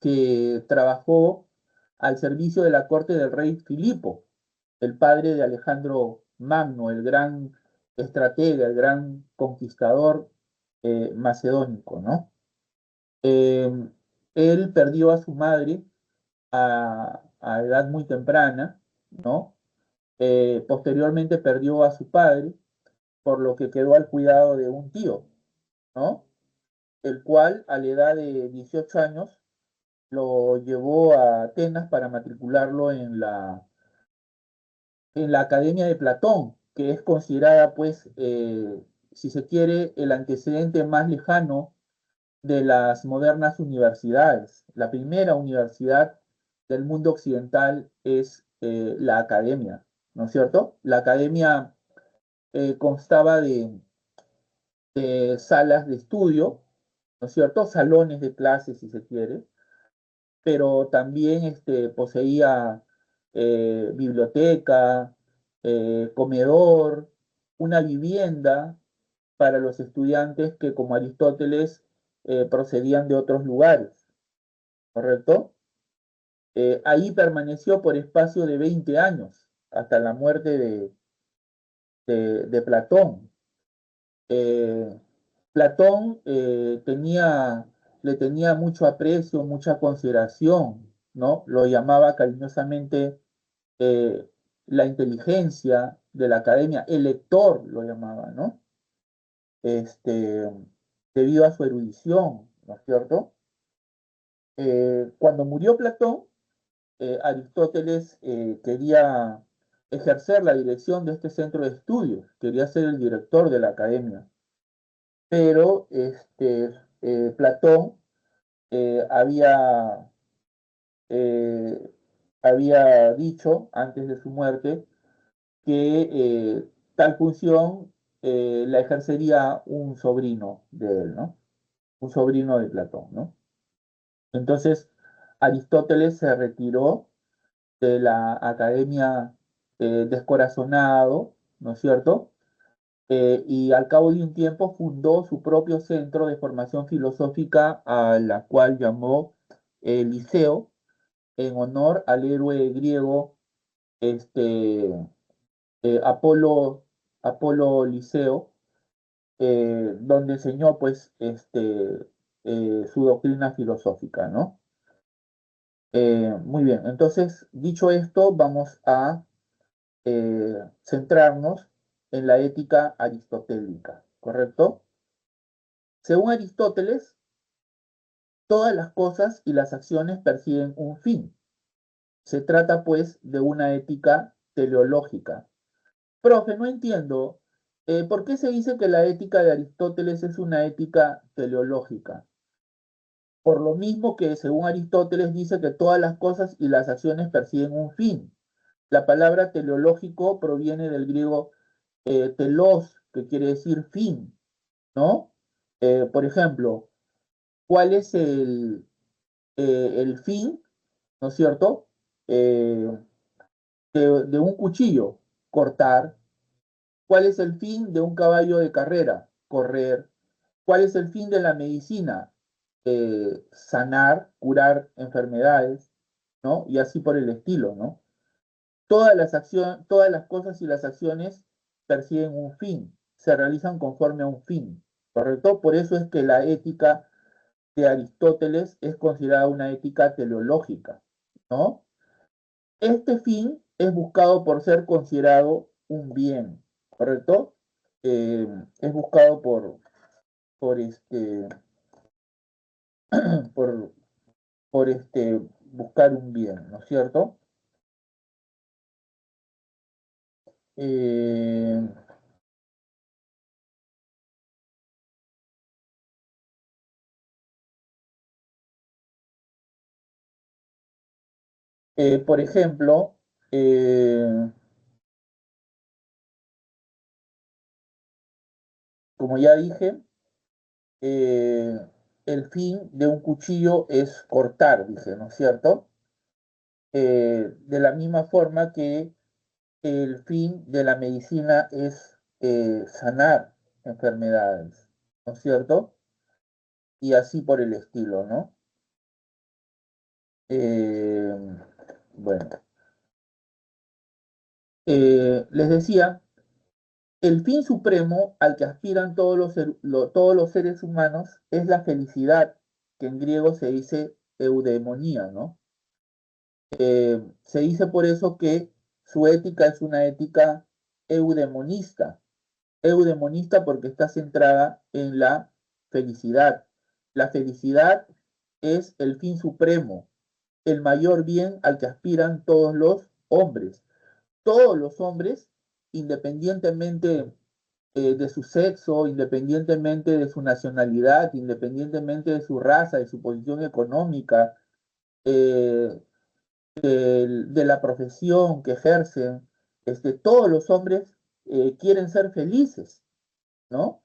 que trabajó al servicio de la corte del rey Filipo, el padre de Alejandro Magno, el gran estratega, el gran conquistador macedónico, ¿no? Eh, Él perdió a su madre a edad muy temprana, ¿no? Posteriormente perdió a su padre, por lo que quedó al cuidado de un tío, ¿no? El cual a la edad de 18 años lo llevó a Atenas para matricularlo en la Academia de Platón, que es considerada, pues, si se quiere, el antecedente más lejano de las modernas universidades. La primera universidad del mundo occidental es la academia, ¿no es cierto? La academia constaba de salas de estudio, ¿no es cierto? Salones de clases, si se quiere, pero también poseía biblioteca, comedor, una vivienda para los estudiantes que, como Aristóteles, procedían de otros lugares, ¿correcto? Ahí permaneció por espacio de 20 años, hasta la muerte de Platón. Eh, Platón le tenía mucho aprecio, mucha consideración, ¿no? Lo llamaba cariñosamente eh, la inteligencia de la academia, el lector lo llamaba, ¿no? Este, debido a su erudición, ¿no es cierto? Cuando murió Platón, Aristóteles quería ejercer la dirección de este centro de estudios, quería ser el director de la academia, pero Platón eh, había, eh, había dicho antes de su muerte que tal función la ejercería un sobrino de él, ¿no? Un sobrino de Platón, ¿no? Entonces, Aristóteles se retiró de la academia descorazonado, ¿no es cierto? Y al cabo de un tiempo fundó su propio centro de formación filosófica, a la cual llamó Liceo, en honor al héroe griego este, Apolo, Apolo Liceo, donde enseñó pues su doctrina filosófica, ¿no? Muy bien, entonces, dicho esto, vamos a centrarnos en la ética aristotélica, ¿correcto? Según Aristóteles, todas las cosas y las acciones persiguen un fin. Se trata, pues, de una ética teleológica. Profe, no entiendo, ¿por qué se dice que la ética de Aristóteles es una ética teleológica? Por lo mismo que, según Aristóteles, dice que todas las cosas y las acciones persiguen un fin. La palabra teleológico proviene del griego telos, que quiere decir fin, ¿no? Por ejemplo, ¿cuál es el fin, ¿no es cierto? Eh, de un cuchillo, cortar. ¿Cuál es el fin de un caballo de carrera? Correr. ¿Cuál es el fin de la medicina? Sanar, curar enfermedades, ¿no? Y así por el estilo, ¿no? Todas las cosas y las acciones persiguen un fin, se realizan conforme a un fin, ¿correcto? Por eso es que la ética de Aristóteles es considerada una ética teleológica, ¿no? Este fin es buscado por ser considerado un bien, ¿correcto? Es buscado por por, por buscar un bien, ¿no es cierto? Eh, por ejemplo, como ya dije, eh, el fin de un cuchillo es cortar, dije, ¿no es cierto? De la misma forma que el fin de la medicina es sanar enfermedades, ¿no es cierto? Y así por el estilo, ¿no? Eh, bueno, les decía, el fin supremo al que aspiran todos los seres humanos es la felicidad, que en griego se dice eudemonía, ¿no? Se dice por eso que su ética es una ética eudemonista. Eudemonista porque está centrada en la felicidad. La felicidad es el fin supremo, el mayor bien al que aspiran todos los hombres. Todos los hombres, independientemente de su sexo, independientemente de su nacionalidad, independientemente de su raza, de su posición económica, eh, de la profesión que ejercen, todos los hombres quieren ser felices, ¿no?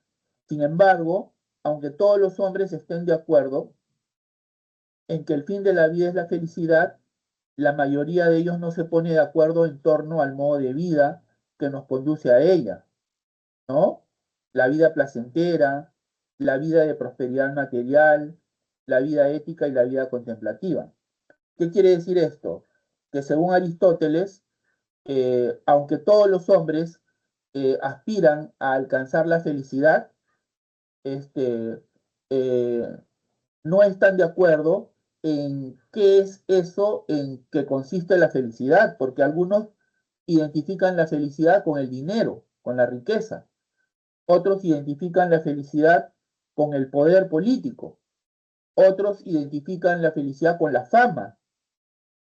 Sin embargo, aunque todos los hombres estén de acuerdo en que el fin de la vida es la felicidad, la mayoría de ellos no se pone de acuerdo en torno al modo de vida que nos conduce a ella, ¿no? La vida placentera, la vida de prosperidad material, la vida ética y la vida contemplativa. ¿Qué quiere decir esto? Que según Aristóteles, aunque todos los hombres aspiran a alcanzar la felicidad, este, eh, no están de acuerdo en qué es eso en que consiste la felicidad, porque algunos identifican la felicidad con el dinero, con la riqueza, otros identifican la felicidad con el poder político, otros identifican la felicidad con la fama,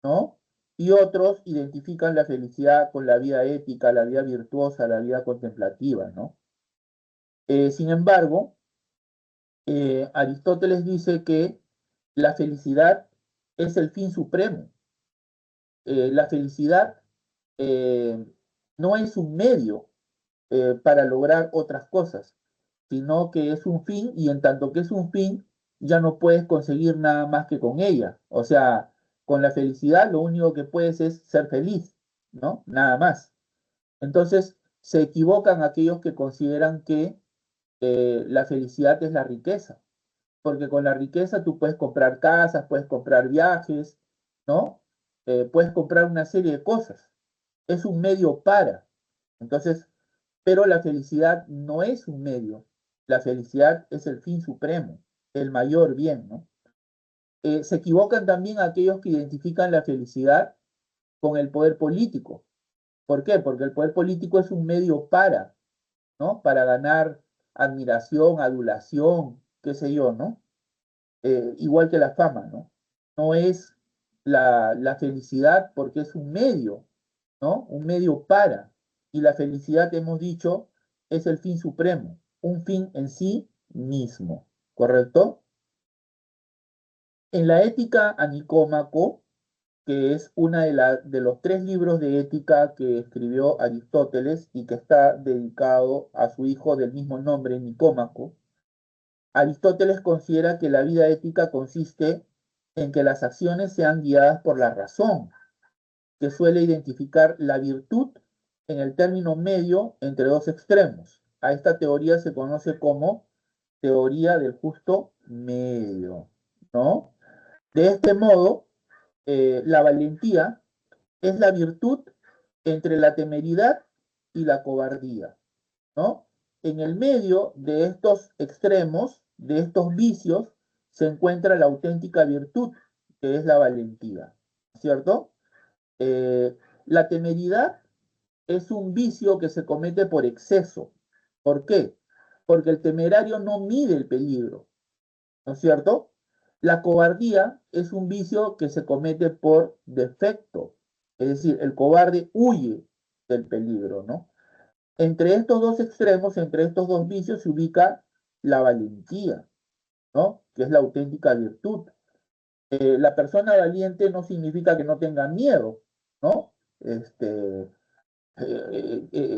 ¿no? Y otros identifican la felicidad con la vida ética, la vida virtuosa, la vida contemplativa, ¿no? Sin embargo, Aristóteles dice que la felicidad es el fin supremo. La felicidad eh, no es un medio para lograr otras cosas, sino que es un fin y en tanto que es un fin, ya no puedes conseguir nada más que con ella. O sea, con la felicidad lo único que puedes es ser feliz, ¿no? Nada más. Entonces, se equivocan aquellos que consideran que la felicidad es la riqueza, porque con la riqueza tú puedes comprar casas, puedes comprar viajes, ¿no? Puedes comprar una serie de cosas. Es un medio para. Entonces, pero la felicidad no es un medio. La felicidad es el fin supremo, el mayor bien, ¿no? Se equivocan también aquellos que identifican la felicidad con el poder político. ¿Por qué? Porque el poder político es un medio para, ¿no? Para ganar admiración, adulación, qué sé yo, ¿no? Igual que la fama, ¿no? No es la felicidad porque es un medio, ¿no? Un medio para. Y la felicidad, hemos dicho, es el fin supremo, un fin en sí mismo, ¿correcto? En la Ética a Nicómaco, que es una de los tres libros de ética que escribió Aristóteles y que está dedicado a su hijo del mismo nombre, Nicómaco, Aristóteles considera que la vida ética consiste en que las acciones sean guiadas por la razón, que suele identificar la virtud en el término medio entre dos extremos. A esta teoría se conoce como teoría del justo medio, ¿no? De este modo, la valentía es la virtud entre la temeridad y la cobardía, ¿no? En el medio de estos extremos, de estos vicios, se encuentra la auténtica virtud, que es la valentía, ¿cierto? La temeridad es un vicio que se comete por exceso. ¿Por qué? Porque el temerario no mide el peligro, ¿no es cierto? La cobardía es un vicio que se comete por defecto, es decir, el cobarde huye del peligro, ¿no? Entre estos dos extremos, entre estos dos vicios, se ubica la valentía, ¿no? Que es la auténtica virtud. La persona valiente no significa que no tenga miedo, ¿no?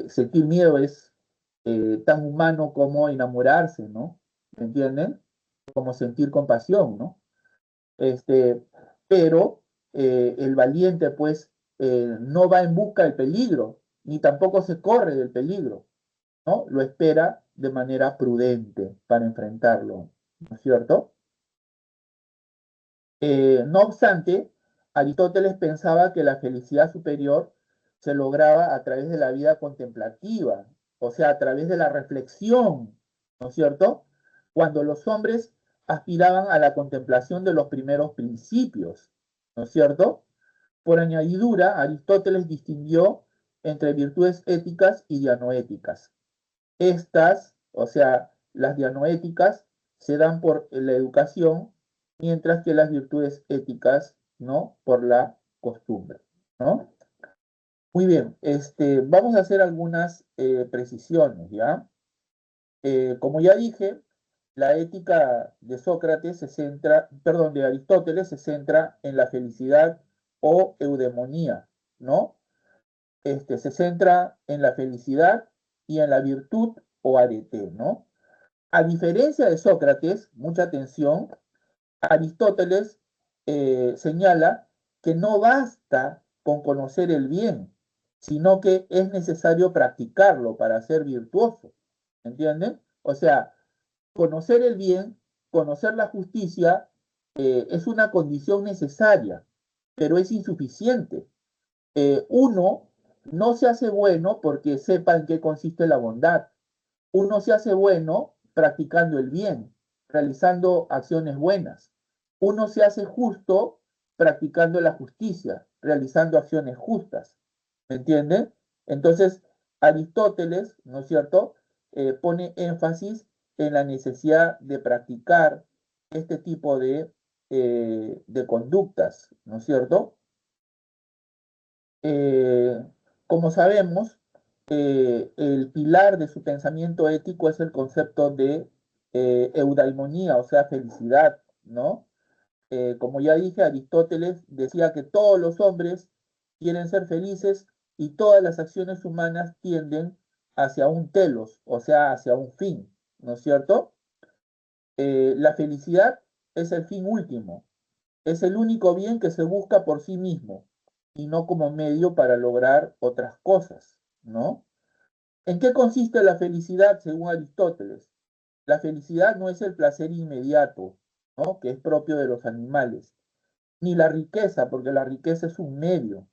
Sentir miedo es tan humano como enamorarse, ¿no? ¿Me entienden? Como sentir compasión, ¿no? Este, pero el valiente, pues, no va en busca del peligro, ni tampoco se corre del peligro, ¿no? Lo espera de manera prudente para enfrentarlo, ¿no es cierto? No obstante, Aristóteles pensaba que la felicidad superior se lograba a través de la vida contemplativa, o sea, a través de la reflexión, ¿no es cierto? Cuando los hombres aspiraban a la contemplación de los primeros principios, ¿no es cierto? Por añadidura, Aristóteles distinguió entre virtudes éticas y dianoéticas. Estas, o sea, las dianoéticas, se dan por la educación, mientras que las virtudes éticas, ¿no? Por la costumbre, ¿no? Muy bien, vamos a hacer algunas precisiones, ¿ya? Como ya dije, la ética de Sócrates se centra, perdón, de Aristóteles se centra en la felicidad o eudemonía, ¿no? Se centra en la felicidad y en la virtud o arete, ¿no? A diferencia de Sócrates, mucha atención, Aristóteles señala que no basta con conocer el bien, sino que es necesario practicarlo para ser virtuoso. ¿Entienden? O sea, conocer el bien, conocer la justicia, es una condición necesaria, pero es insuficiente. Uno no se hace bueno porque sepa en qué consiste la bondad. Uno se hace bueno practicando el bien, realizando acciones buenas. Uno se hace justo practicando la justicia, realizando acciones justas. ¿Me entienden? Entonces, Aristóteles, ¿no es cierto?, pone énfasis en la necesidad de practicar este tipo de conductas, ¿no es cierto? Eh, Como sabemos, el pilar de su pensamiento ético es el concepto de eudaimonía, o sea, felicidad, ¿no? Como ya dije, Aristóteles decía que todos los hombres quieren ser felices y todas las acciones humanas tienden hacia un telos, o sea, hacia un fin, ¿no es cierto? La felicidad es el fin último, es el único bien que se busca por sí mismo y no como medio para lograr otras cosas, ¿no? ¿En qué consiste la felicidad según Aristóteles? La felicidad no es el placer inmediato, ¿no?, que es propio de los animales, ni la riqueza, porque la riqueza es un medio,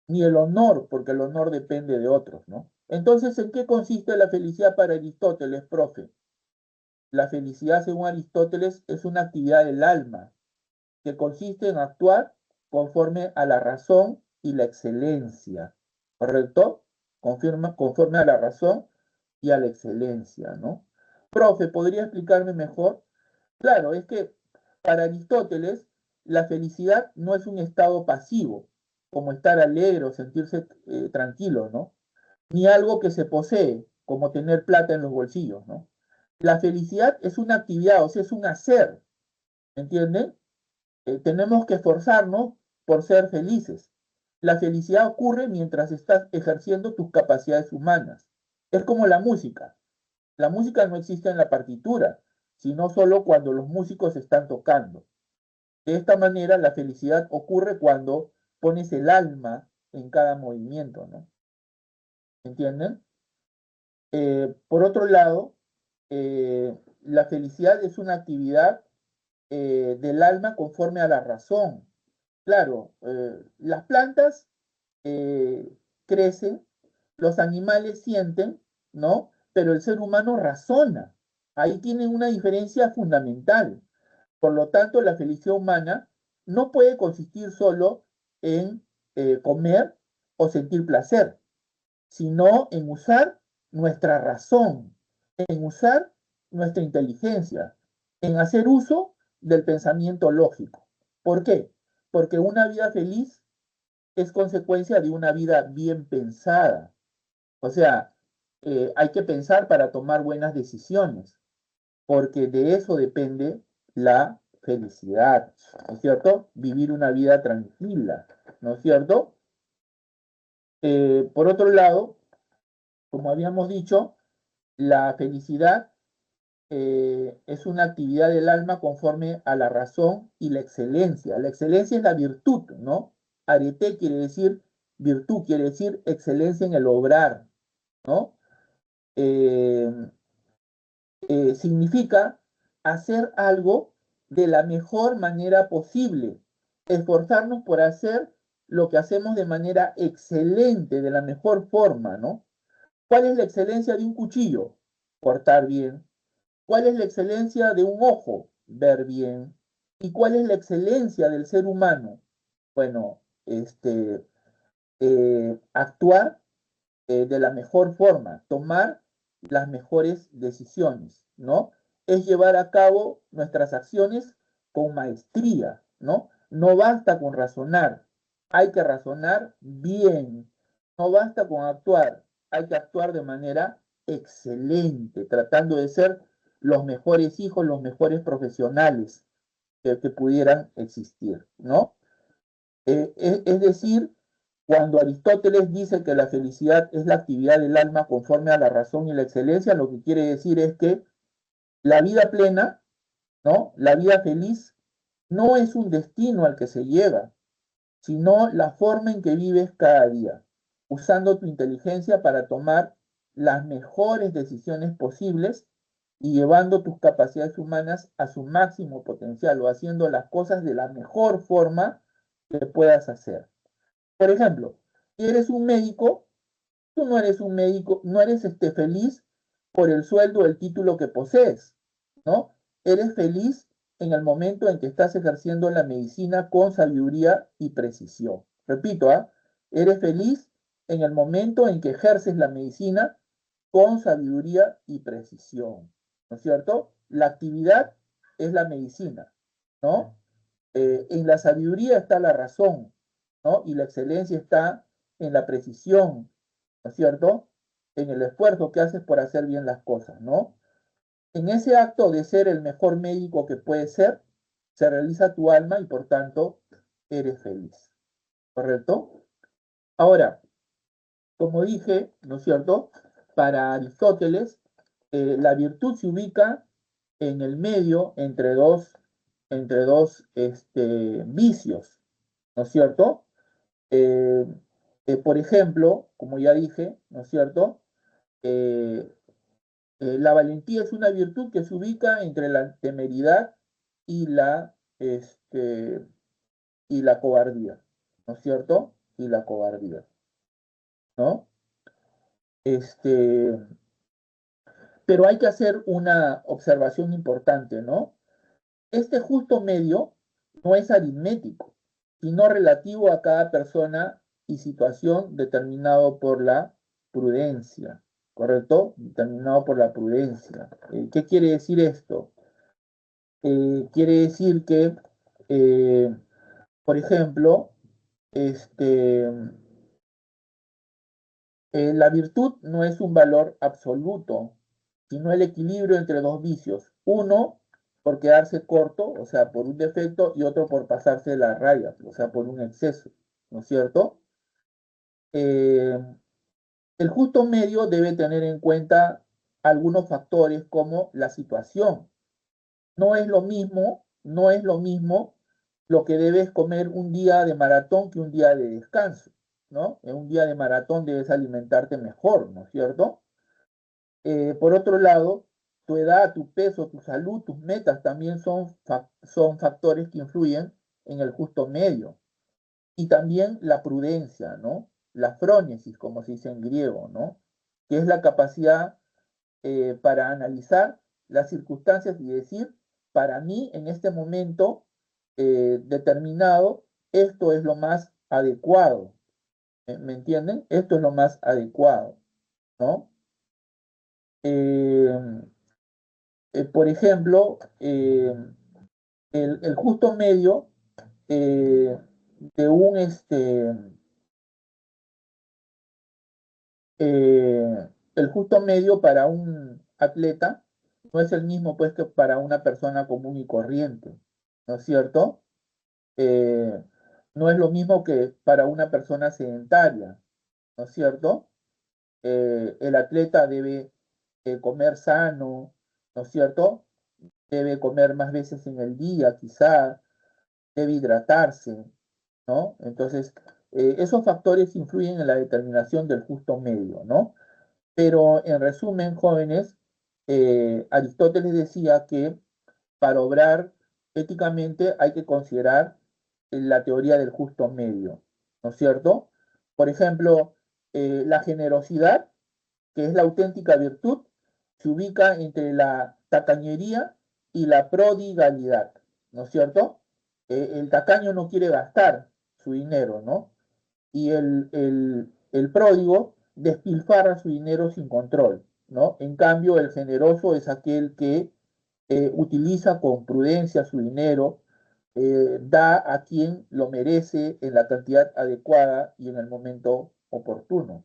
ni el honor, porque el honor depende de otros, ¿no? Entonces, ¿en qué consiste la felicidad para Aristóteles, profe? La felicidad, según Aristóteles, es una actividad del alma, que consiste en actuar conforme a la razón y la excelencia, ¿correcto? Conforme a la razón y a la excelencia, ¿no? Profe, ¿podría explicarme mejor? Claro, es que para Aristóteles la felicidad no es un estado pasivo, como estar alegre o sentirse tranquilo, ¿no? Ni algo que se posee, como tener plata en los bolsillos, ¿no? La felicidad es una actividad, o sea, es un hacer, ¿entienden? Tenemos que esforzarnos por ser felices. La felicidad ocurre mientras estás ejerciendo tus capacidades humanas. Es como la música. La música no existe en la partitura, sino solo cuando los músicos están tocando. De esta manera, la felicidad ocurre cuando pones el alma en cada movimiento, ¿no? ¿Entienden? Por otro lado, la felicidad es una actividad del alma conforme a la razón. Claro, las plantas eh, crecen, los animales sienten, ¿no? Pero el ser humano razona. Ahí tienen una diferencia fundamental. Por lo tanto, la felicidad humana no puede consistir solo en comer o sentir placer, sino en usar nuestra razón, en usar nuestra inteligencia, en hacer uso del pensamiento lógico. ¿Por qué? Porque una vida feliz es consecuencia de una vida bien pensada. O sea, hay que pensar para tomar buenas decisiones, porque de eso depende la felicidad, ¿no es cierto? Vivir una vida tranquila, ¿no es cierto? Por otro lado, como habíamos dicho, la felicidad es una actividad del alma conforme a la razón y la excelencia. La excelencia es la virtud, ¿no? Arete quiere decir virtud, quiere decir excelencia en el obrar, ¿no? Eh, Significa hacer algo de la mejor manera posible, esforzarnos por hacer lo que hacemos de manera excelente, de la mejor forma, ¿no? ¿Cuál es la excelencia de un cuchillo? Cortar bien. ¿Cuál es la excelencia de un ojo? Ver bien. ¿Y cuál es la excelencia del ser humano? Bueno, actuar de la mejor forma, tomar las mejores decisiones, ¿no? Es llevar a cabo nuestras acciones con maestría, ¿no? No basta con razonar, hay que razonar bien, no basta con actuar, hay que actuar de manera excelente, tratando de ser los mejores hijos, los mejores profesionales que pudieran existir, ¿no? Es decir, cuando Aristóteles dice que la felicidad es la actividad del alma conforme a la razón y la excelencia, lo que quiere decir es que la vida plena, ¿no? La vida feliz no es un destino al que se llega, sino la forma en que vives cada día, usando tu inteligencia para tomar las mejores decisiones posibles y llevando tus capacidades humanas a su máximo potencial o haciendo las cosas de la mejor forma que puedas hacer. Por ejemplo, si eres un médico, tú no eres un médico, no eres feliz por el sueldo o el título que posees, ¿no? Eres feliz en el momento en que estás ejerciendo la medicina con sabiduría y precisión. Repito, ¿ah? Eres feliz en el momento en que ejerces la medicina con sabiduría y precisión, ¿no es cierto? La actividad es la medicina, ¿no? En la sabiduría está la razón, ¿no? Y la excelencia está en la precisión, ¿no es cierto? En el esfuerzo que haces por hacer bien las cosas, ¿no? En ese acto de ser el mejor médico que puedes ser, se realiza tu alma y por tanto eres feliz, ¿correcto? Ahora, como dije, ¿no es cierto? Para Aristóteles, la virtud se ubica en el medio entre dos vicios, ¿no es cierto? Eh, por ejemplo, como ya dije, ¿no es cierto? Eh, la valentía es una virtud que se ubica entre la temeridad y la cobardía, ¿no es cierto? Y la cobardía, ¿no? Este, pero hay que hacer una observación importante, ¿no? Este justo medio no es aritmético, sino relativo a cada persona y situación determinado por la prudencia, ¿correcto? Determinado por la prudencia. ¿Qué quiere decir esto? Quiere decir que, eh, por ejemplo, este, la virtud no es un valor absoluto, sino el equilibrio entre dos vicios. Uno por quedarse corto, o sea, por un defecto, y otro por pasarse de la raya, o sea, por un exceso, ¿no es cierto? Eh, el justo medio debe tener en cuenta algunos factores como la situación. No es lo mismo lo que debes comer un día de maratón que un día de descanso, ¿no? En un día de maratón debes alimentarte mejor, ¿no es cierto? Por otro lado, tu edad, tu peso, tu salud, tus metas también son factores que influyen en el justo medio. Y también la prudencia, ¿no? La frónesis, como se dice en griego, ¿no? Que es la capacidad para analizar las circunstancias y decir, para mí en este momento determinado, esto es lo más adecuado. ¿Me entienden? Esto es lo más adecuado, ¿no? Eh, por ejemplo, el justo medio eh, de un el justo medio para un atleta no es el mismo pues que para una persona común y corriente, ¿no es cierto? Eh, no es lo mismo que para una persona sedentaria, ¿no es cierto? El atleta debe comer sano, ¿no es cierto? Debe comer más veces en el día, quizá, debe hidratarse, ¿no? Entonces, esos factores influyen en la determinación del justo medio, ¿no? Pero en resumen, jóvenes, Aristóteles decía que para obrar éticamente hay que considerar la teoría del justo medio, ¿no es cierto? Por ejemplo, la generosidad, que es la auténtica virtud, se ubica entre la tacañería y la prodigalidad, ¿no es cierto? El tacaño no quiere gastar su dinero, ¿no? Y el pródigo despilfarra su dinero sin control, ¿no? En cambio, el generoso es aquel que utiliza con prudencia su dinero, da a quien lo merece en la cantidad adecuada y en el momento oportuno,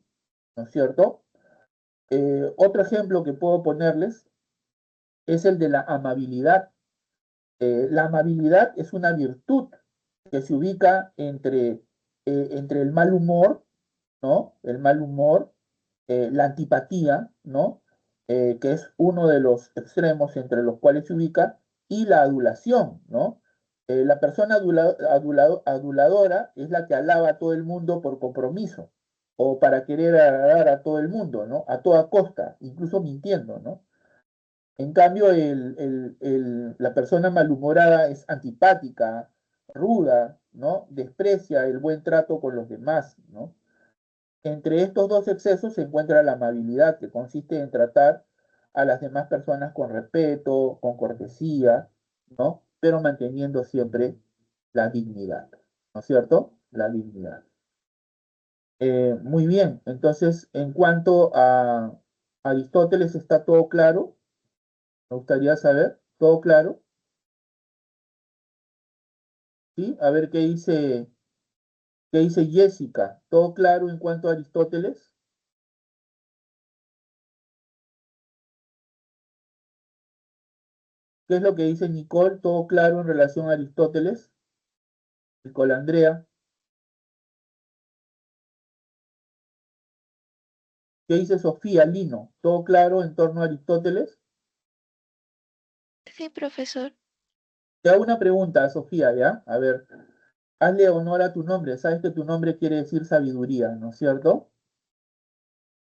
¿no es cierto? Otro ejemplo que puedo ponerles es el de la amabilidad. La amabilidad es una virtud que se ubica entre el mal humor, ¿no? El mal humor, la antipatía, ¿no? Que es uno de los extremos entre los cuales se ubica, y la adulación, ¿no? La persona aduladora es la que alaba a todo el mundo por compromiso o para querer agradar a todo el mundo, ¿no? A toda costa, incluso mintiendo, ¿no? En cambio, la persona malhumorada es antipática, ruda, ¿no? Desprecia el buen trato con los demás, ¿no? Entre estos dos excesos se encuentra la amabilidad, que consiste en tratar a las demás personas con respeto, con cortesía, ¿no? Pero manteniendo siempre la dignidad, ¿no es cierto? La dignidad. Muy bien, entonces, en cuanto a Aristóteles, ¿está todo claro? Me gustaría saber, ¿todo claro? ¿Sí? A ver qué dice Jessica. ¿Todo claro en cuanto a Aristóteles? ¿Qué es lo que dice Nicole? ¿Todo claro en relación a Aristóteles? Nicole Andrea. ¿Qué dice Sofía Lino? ¿Todo claro en torno a Aristóteles? Sí, profesor. Te hago una pregunta, Sofía, ¿ya? A ver, hazle honor a tu nombre. Sabes que tu nombre quiere decir sabiduría, ¿no es cierto?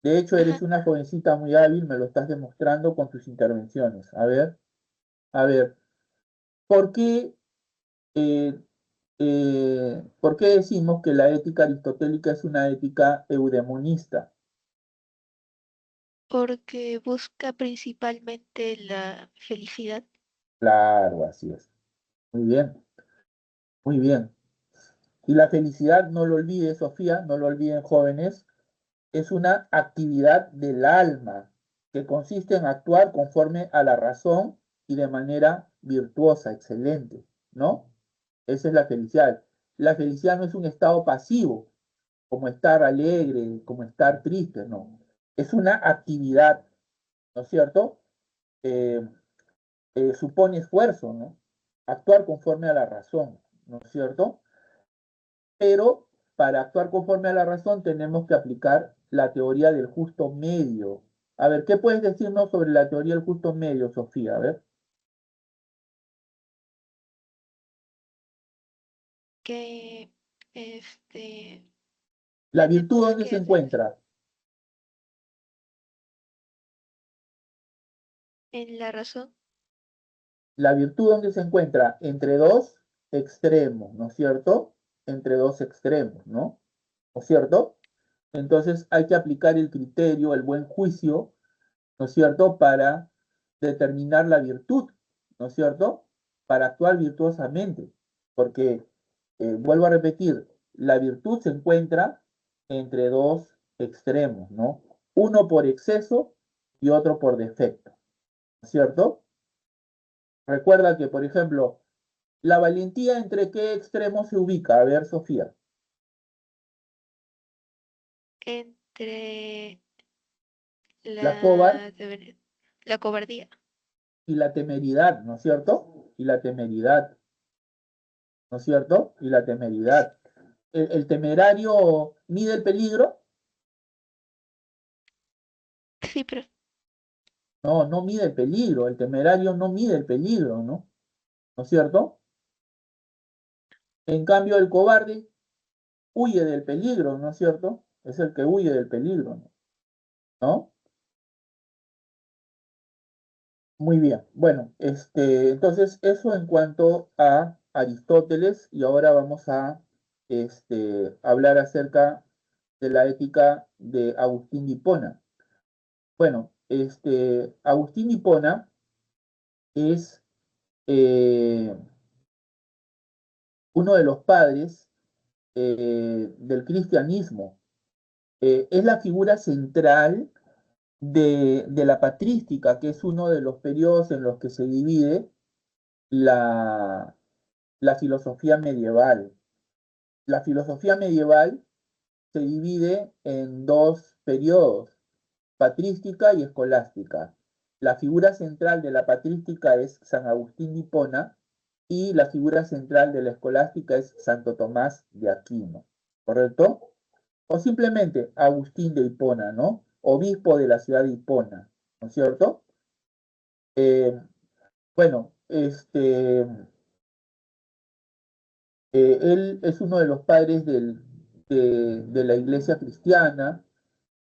De hecho, eres Ajá. una jovencita muy hábil, me lo estás demostrando con tus intervenciones. A ver, ¿por qué, eh, ¿por qué decimos que la ética aristotélica es una ética eudemonista? Porque busca principalmente la felicidad. Claro, así es. Muy bien, muy bien. Y la felicidad, no lo olvides, Sofía, no lo olviden, jóvenes, es una actividad del alma que consiste en actuar conforme a la razón y de manera virtuosa, excelente, ¿no? Esa es la felicidad. La felicidad no es un estado pasivo, como estar alegre, como estar triste, no. Es una actividad, ¿no es cierto? Eh, Supone esfuerzo, ¿no? Actuar conforme a la razón, ¿no es cierto? Pero para actuar conforme a la razón tenemos que aplicar la teoría del justo medio. A ver, ¿qué puedes decirnos sobre la teoría del justo medio, Sofía? A ver, Que este la virtud, tenemos ¿dónde que se hacer encuentra? en la razón. La virtud, ¿dónde se encuentra? Entre dos extremos, ¿no es cierto? Entre dos extremos, ¿no es cierto? Entonces hay que aplicar el criterio, el buen juicio, ¿no es cierto?, para determinar la virtud, ¿no es cierto?, para actuar virtuosamente, porque, vuelvo a repetir, la virtud se encuentra entre dos extremos, ¿no? Uno por exceso y otro por defecto, ¿no es cierto? Recuerda que, por ejemplo, la valentía, ¿entre qué extremo se ubica? A ver, Sofía. Entre La cobar la, la cobardía. y la temeridad, ¿no es cierto? Y la temeridad, ¿no es cierto? Y la temeridad. El temerario mide el peligro. Sí, pero No, no mide el peligro. El temerario no mide el peligro, ¿no? ¿No es cierto? En cambio, el cobarde huye del peligro, ¿no es cierto? Es el que huye del peligro, ¿no? Muy bien. Bueno, entonces eso en cuanto a Aristóteles, y ahora vamos a hablar acerca de la ética de Agustín de Hipona. Bueno, Agustín de Hipona es eh, uno de los padres del cristianismo. Es la figura central de la patrística, que es uno de los periodos en los que se divide la, la filosofía medieval. La filosofía medieval se divide en dos periodos, patrística y escolástica. La figura central de la patrística es San Agustín de Hipona y la figura central de la escolástica es Santo Tomás de Aquino, ¿correcto? O simplemente Agustín de Hipona, ¿no? Obispo de la ciudad de Hipona, ¿no es cierto? Eh, bueno, él es uno de los padres de la iglesia cristiana,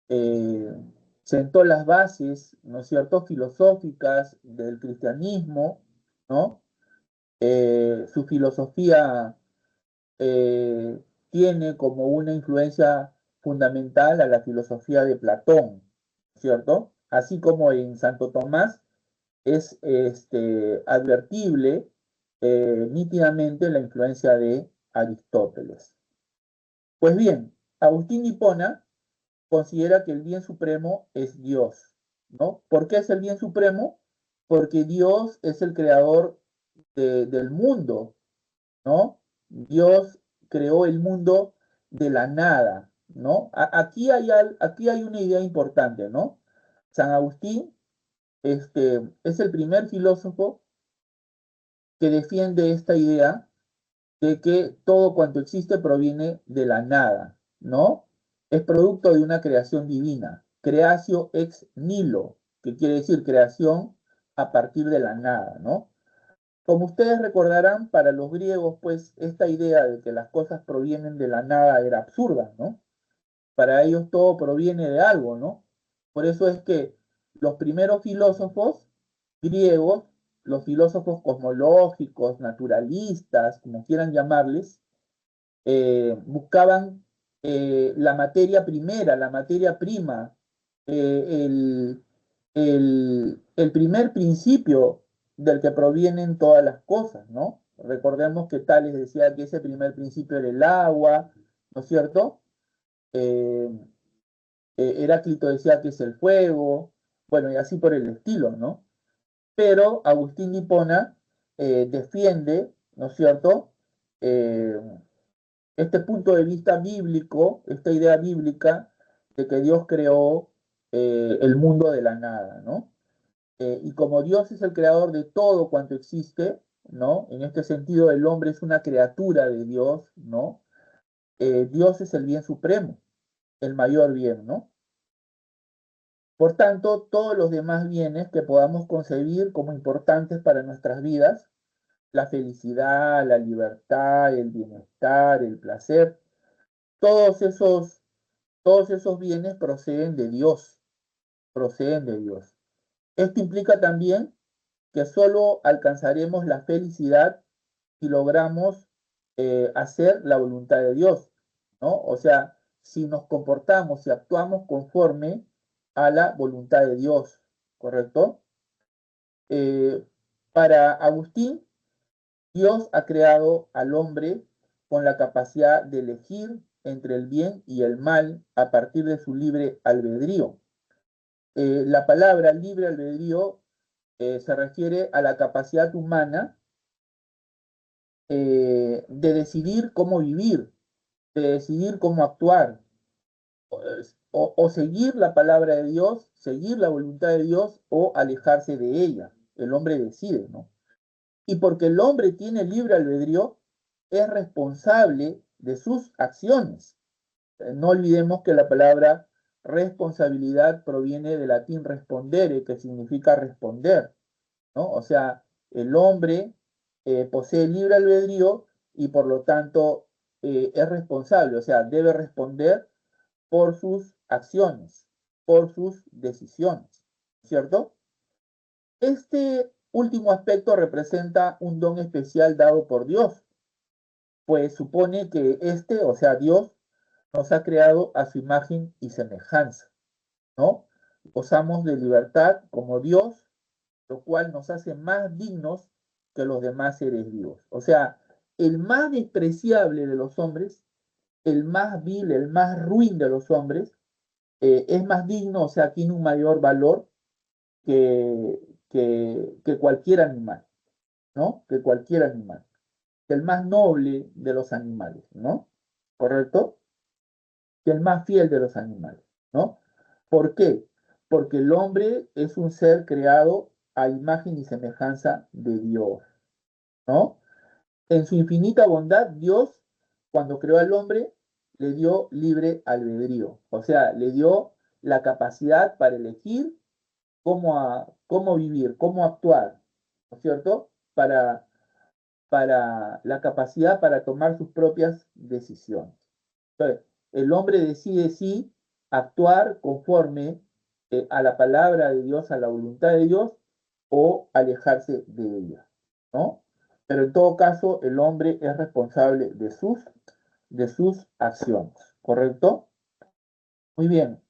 eh, sentó las bases, ¿no es cierto?, filosóficas del cristianismo, ¿no? Su filosofía eh, tiene como una influencia fundamental a la filosofía de Platón, ¿cierto? Así como en Santo Tomás es advertible nítidamente la influencia de Aristóteles. Pues bien, Agustín de Hipona considera que el bien supremo es Dios, ¿no? ¿Por qué es el bien supremo? Porque Dios es el creador del mundo, ¿no? Dios creó el mundo de la nada, ¿no? Aquí hay una idea importante, ¿no? San Agustín es el primer filósofo que defiende esta idea de que todo cuanto existe proviene de la nada, ¿no? Es producto de una creación divina, creatio ex nihilo, que quiere decir creación a partir de la nada, ¿no? Como ustedes recordarán, para los griegos, pues esta idea de que las cosas provienen de la nada era absurda, ¿no? Para ellos todo proviene de algo, ¿no? Por eso es que los primeros filósofos griegos, los filósofos cosmológicos, naturalistas, como quieran llamarles, buscaban la materia primera, la materia prima, el, el primer principio del que provienen todas las cosas, ¿no? Recordemos que Tales decía que ese primer principio era el agua, ¿no es cierto? Eh, Heráclito decía que es el fuego, bueno, y así por el estilo, ¿no? Pero Agustín de Hipona defiende, ¿no es cierto?, eh, este punto de vista bíblico, esta idea bíblica de que Dios creó el mundo de la nada, ¿no? Y como Dios es el creador de todo cuanto existe, ¿no? En este sentido, el hombre es una criatura de Dios, ¿no? Dios es el bien supremo, el mayor bien, ¿no? Por tanto, todos los demás bienes que podamos concebir como importantes para nuestras vidas, la felicidad, la libertad, el bienestar, el placer, todos esos, todos esos bienes proceden de Dios. Esto implica también que solo alcanzaremos la felicidad si logramos hacer la voluntad de Dios, ¿no? O sea, si nos comportamos y actuamos conforme a la voluntad de Dios, ¿correcto? Eh, para Agustín, Dios ha creado al hombre con la capacidad de elegir entre el bien y el mal a partir de su libre albedrío. La palabra libre albedrío se refiere a la capacidad humana de decidir cómo vivir, de decidir cómo actuar, o seguir la palabra de Dios, seguir la voluntad de Dios o alejarse de ella. El hombre decide, ¿no? Y porque el hombre tiene libre albedrío, es responsable de sus acciones. No olvidemos que la palabra responsabilidad proviene del latín respondere, que significa responder, ¿no? O sea, el hombre posee libre albedrío y por lo tanto es responsable, o sea, debe responder por sus acciones, por sus decisiones, ¿cierto? Este último aspecto representa un don especial dado por Dios, pues supone que o sea, Dios, nos ha creado a su imagen y semejanza, ¿no? Gozamos de libertad como Dios, lo cual nos hace más dignos que los demás seres vivos. O sea, el más despreciable de los hombres, el más vil, el más ruin de los hombres, es más digno, o sea, tiene un mayor valor que, que cualquier animal, ¿no? Que cualquier animal, que el más noble de los animales, ¿no? ¿Correcto? Que el más fiel de los animales, ¿no? ¿Por qué? Porque el hombre es un ser creado a imagen y semejanza de Dios, ¿no? En su infinita bondad, Dios, cuando creó al hombre, le dio libre albedrío, o sea, le dio la capacidad para elegir cómo vivir, cómo actuar, ¿no es cierto? Para la capacidad para tomar sus propias decisiones. Entonces, el hombre decide si actuar conforme a la palabra de Dios, a la voluntad de Dios, o alejarse de ella, ¿no? Pero en todo caso, el hombre es responsable de sus acciones, ¿correcto? Muy bien,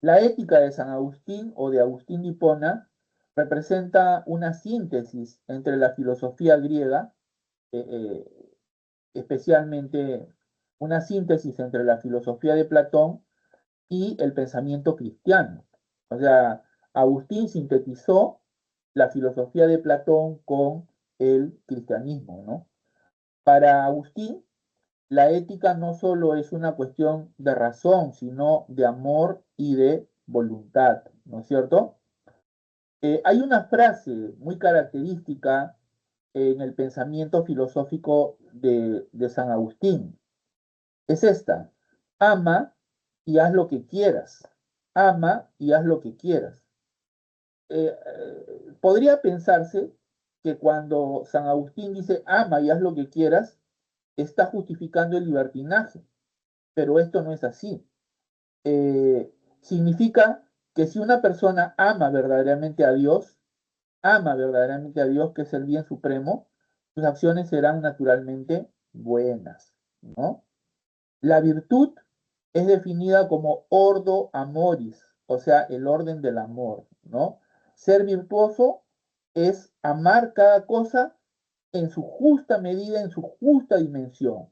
la ética de San Agustín o de Agustín de Hipona representa una síntesis entre la filosofía griega, eh, eh, especialmente una síntesis entre la filosofía de Platón y el pensamiento cristiano. O sea, Agustín sintetizó la filosofía de Platón con el cristianismo, ¿no? Para Agustín, la ética no solo es una cuestión de razón, sino de amor y de voluntad, ¿no es cierto? Hay una frase muy característica en el pensamiento filosófico de San Agustín. Es esta: ama y haz lo que quieras. Ama y haz lo que quieras. Podría pensarse que cuando San Agustín dice ama y haz lo que quieras, está justificando el libertinaje, pero esto no es así. Significa que si una persona ama verdaderamente a Dios, que es el bien supremo, sus acciones serán naturalmente buenas, ¿no? La virtud es definida como ordo amoris, o sea, el orden del amor, ¿no? Ser virtuoso es amar cada cosa en su justa medida, en su justa dimensión.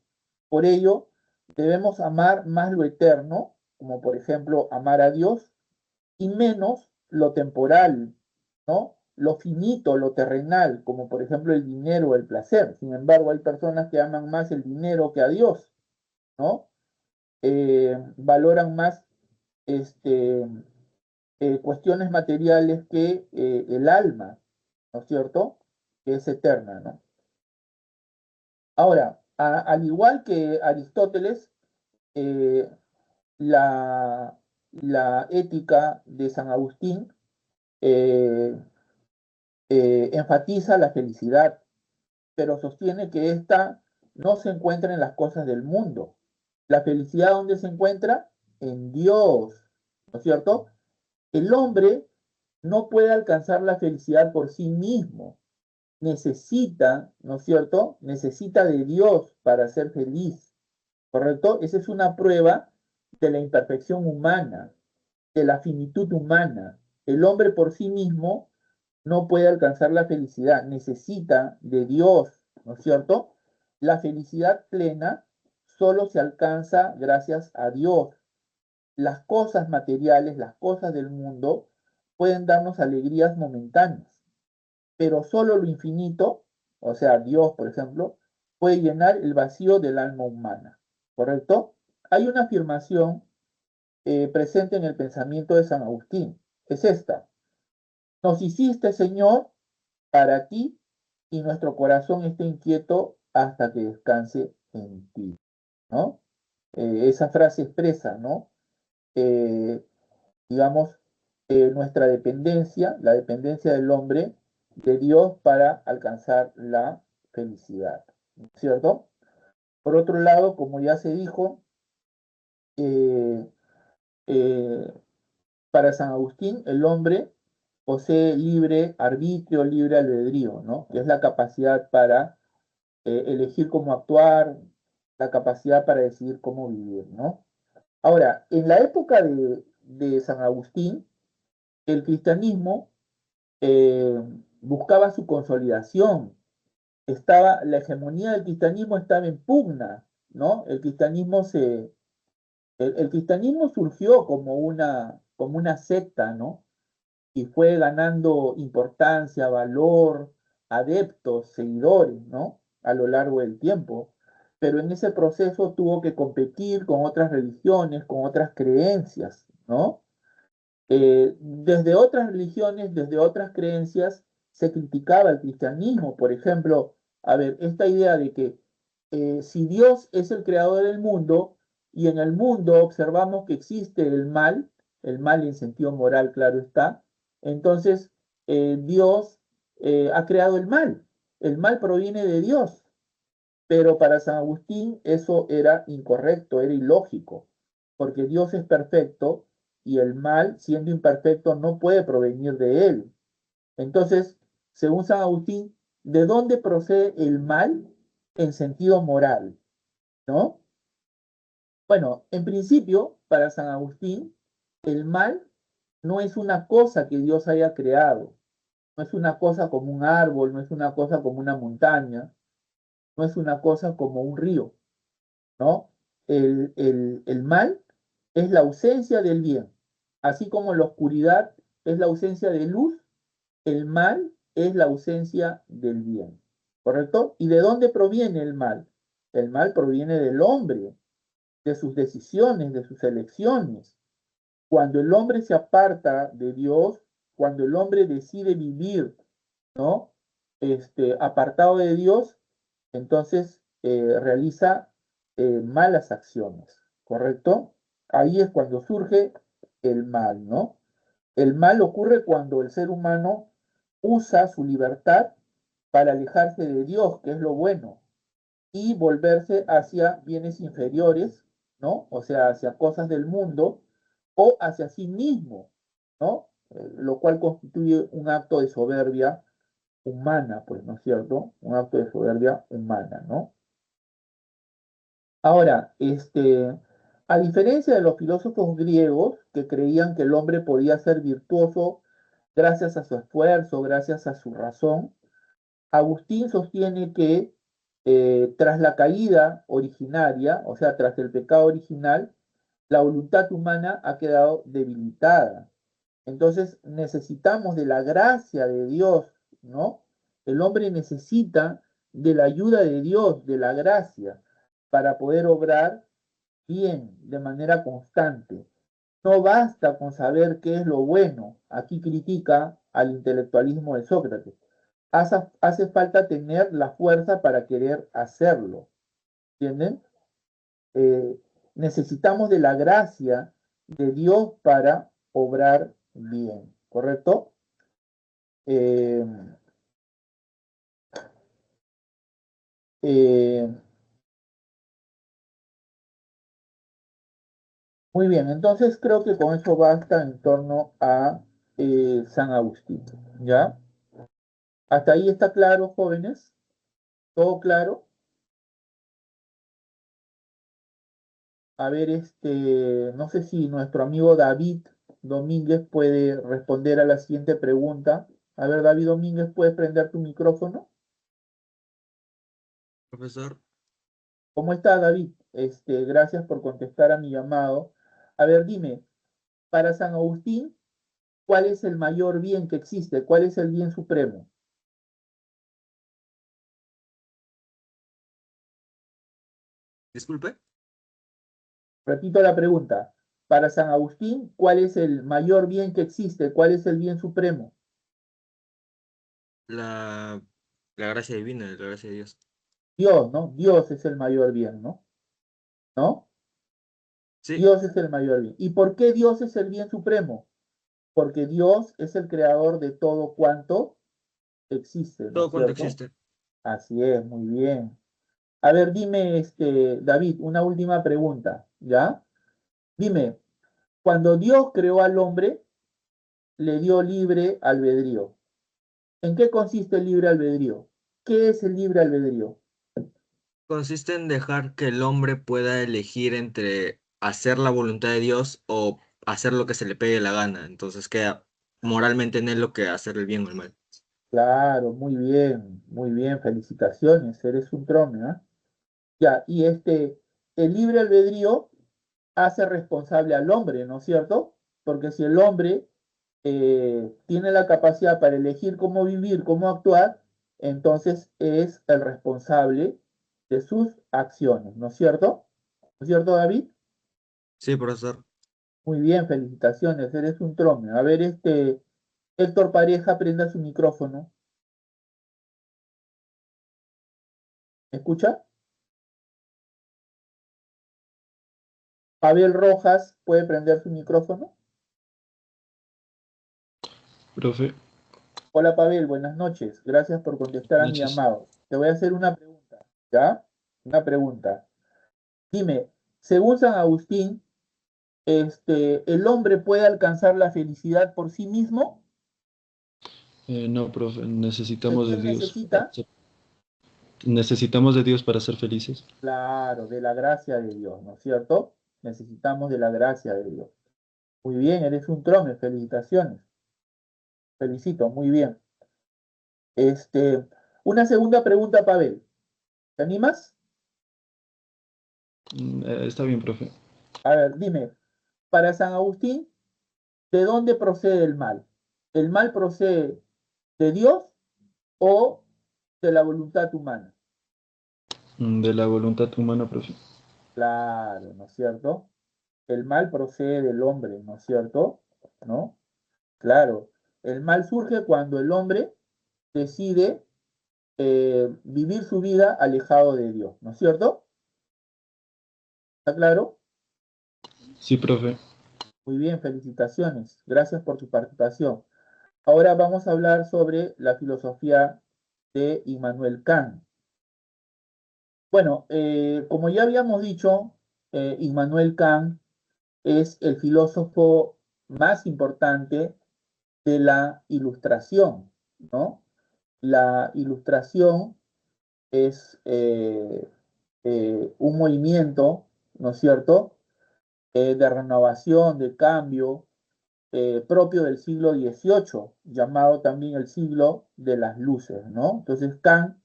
Por ello, debemos amar más lo eterno, como por ejemplo amar a Dios, y menos lo temporal, ¿no? Lo finito, lo terrenal, como por ejemplo el dinero o el placer. Sin embargo, hay personas que aman más el dinero que a Dios, ¿no? Valoran más este, cuestiones materiales que el alma, ¿no es cierto? Que es eterna, ¿no? Ahora, al igual que Aristóteles, eh, la, la ética de San Agustín eh, enfatiza la felicidad, pero sostiene que ésta no se encuentra en las cosas del mundo. La felicidad, ¿dónde se encuentra? En Dios, ¿no es cierto? El hombre no puede alcanzar la felicidad por sí mismo. Necesita, ¿no es cierto? Necesita de Dios para ser feliz, ¿correcto? Esa es una prueba de la imperfección humana, de la finitud humana. El hombre por sí mismo no puede alcanzar la felicidad, necesita de Dios, ¿no es cierto? La felicidad plena solo se alcanza gracias a Dios. Las cosas materiales, las cosas del mundo, pueden darnos alegrías momentáneas, pero solo lo infinito, o sea, Dios, por ejemplo, puede llenar el vacío del alma humana, ¿correcto? Hay una afirmación presente en el pensamiento de San Agustín, es esta: nos hiciste, Señor, para ti, y nuestro corazón está inquieto hasta que descanse en ti, ¿no? Esa frase expresa, ¿no? Eh, digamos, nuestra dependencia, la dependencia del hombre de Dios para alcanzar la felicidad, ¿cierto? Por otro lado, como ya se dijo, eh, eh, para San Agustín, el hombre posee libre arbitrio, libre albedrío, ¿no? Que es la capacidad para elegir cómo actuar, la capacidad para decidir cómo vivir, ¿no? Ahora, en la época de San Agustín, el cristianismo eh, buscaba su consolidación, la hegemonía del cristianismo estaba en pugna, ¿no? El cristianismo El cristianismo surgió como una secta, ¿no? Y fue ganando importancia, valor, adeptos, seguidores, ¿no? A lo largo del tiempo. Pero en ese proceso tuvo que competir con otras religiones, con otras creencias, ¿no? Desde otras religiones, desde otras creencias, se criticaba el cristianismo. Por ejemplo, a ver, esta idea de que si Dios es el creador del mundo y en el mundo observamos que existe el mal en sentido moral, claro está, entonces Dios ha creado el mal proviene de Dios, pero para San Agustín eso era incorrecto, era ilógico, porque Dios es perfecto y el mal, siendo imperfecto, no puede provenir de él. Entonces, según San Agustín, ¿de dónde procede el mal en sentido moral? ¿No? Bueno, en principio, para San Agustín, el mal no es una cosa que Dios haya creado, no es una cosa como un árbol, no es una cosa como una montaña, no es una cosa como un río, ¿no? El mal es la ausencia del bien, así como la oscuridad es la ausencia de luz, el mal es la ausencia del bien, ¿correcto? ¿Y de dónde proviene el mal? El mal proviene del hombre, de sus decisiones, de sus elecciones. Cuando el hombre se aparta de Dios, cuando el hombre decide vivir, ¿no? Apartado de Dios, entonces realiza malas acciones, ¿correcto? Ahí es cuando surge el mal, ¿no? El mal ocurre cuando el ser humano usa su libertad para alejarse de Dios, que es lo bueno, y volverse hacia bienes inferiores, ¿no? O sea, hacia cosas del mundo o hacia sí mismo, ¿no? Lo cual constituye un acto de soberbia humana, pues, ¿no es cierto? Un acto de soberbia humana, ¿no? Ahora, a diferencia de los filósofos griegos que creían que el hombre podía ser virtuoso gracias a su esfuerzo, gracias a su razón, Agustín sostiene que tras la caída originaria, o sea, tras el pecado original, la voluntad humana ha quedado debilitada. Entonces necesitamos de la gracia de Dios, ¿no? El hombre necesita de la ayuda de Dios, de la gracia, para poder obrar bien, de manera constante. No basta con saber qué es lo bueno. Aquí critica al intelectualismo de Sócrates. Hace falta tener la fuerza para querer hacerlo. ¿Entienden? Eh, Necesitamos de la gracia de Dios para obrar bien. ¿Correcto? Eh, eh, Muy bien, entonces creo que con eso basta en torno a San Agustín. ¿Ya? ¿Hasta ahí está claro, jóvenes? ¿Todo claro? A ver, no sé si nuestro amigo David Domínguez puede responder a la siguiente pregunta. A ver, David Domínguez, ¿puedes prender tu micrófono? Profesor, ¿Cómo está, David? Gracias por contestar a mi llamado. A ver, dime, para San Agustín, ¿cuál es el mayor bien que existe? ¿Cuál es el bien supremo? disculpe, Repito la pregunta. Para San Agustín, ¿cuál es el mayor bien que existe? ¿Cuál es el bien supremo? la, la gracia divina, la gracia de Dios. Dios, ¿no? Dios es el mayor bien, ¿no? ¿No? Sí, Dios es el mayor bien. ¿Y por qué Dios es el bien supremo? Porque Dios es el creador de todo cuanto existe, ¿no es todo cuanto cierto? existe. Así es, muy bien. A ver, dime, David, una última pregunta, ¿ya? Dime, cuando Dios creó al hombre, le dio libre albedrío. ¿En qué consiste el libre albedrío? ¿Qué es el libre albedrío? Consiste en dejar que el hombre pueda elegir entre hacer la voluntad de Dios o hacer lo que se le pegue la gana. Entonces queda moralmente en él lo que hacer el bien o el mal. Claro, muy bien, felicitaciones, eres un trome, ¿ah? Ya, y el libre albedrío hace responsable al hombre, ¿no es cierto? Porque si el hombre tiene la capacidad para elegir cómo vivir, cómo actuar, entonces es el responsable de sus acciones, ¿no es cierto? ¿No es cierto, David? Sí, profesor. Muy bien, felicitaciones, eres un trome. A ver, Héctor Pareja, prenda su micrófono. ¿Me escucha? Pavel Rojas, ¿puede prender su micrófono? Profe, Hola, Pavel, buenas noches. Gracias por contestar a mi noches. llamado. Te voy a hacer una pregunta, ¿ya? Una pregunta. Dime, según San Agustín, ¿el hombre puede alcanzar la felicidad por sí mismo? No, profe, ¿De necesitamos de quién Dios. necesita? Necesitamos de Dios para ser felices. Claro, de la gracia de Dios, ¿no es cierto? Necesitamos de la gracia de Dios. Muy bien, eres un trome, felicitaciones. Felicito, muy bien. Este, una segunda pregunta, Pavel. ¿Te animas? Está bien, profe. A ver, dime, para San Agustín, ¿de dónde procede el mal? ¿El mal procede de Dios o de la voluntad humana? De la voluntad humana, profe. Claro, ¿no es cierto? El mal procede del hombre, ¿no es cierto? ¿No? Claro, el mal surge cuando el hombre decide vivir su vida alejado de Dios, ¿no es cierto? ¿Está claro? Sí, profe. Muy bien, felicitaciones. Gracias por tu participación. Ahora vamos a hablar sobre la filosofía de Immanuel Kant. Bueno, como ya habíamos dicho, Immanuel Kant es el filósofo más importante de la Ilustración, ¿no? La Ilustración es un movimiento, ¿no es cierto?, de renovación, de cambio, propio del siglo XVIII, llamado también el siglo de las luces, ¿no? Entonces Kant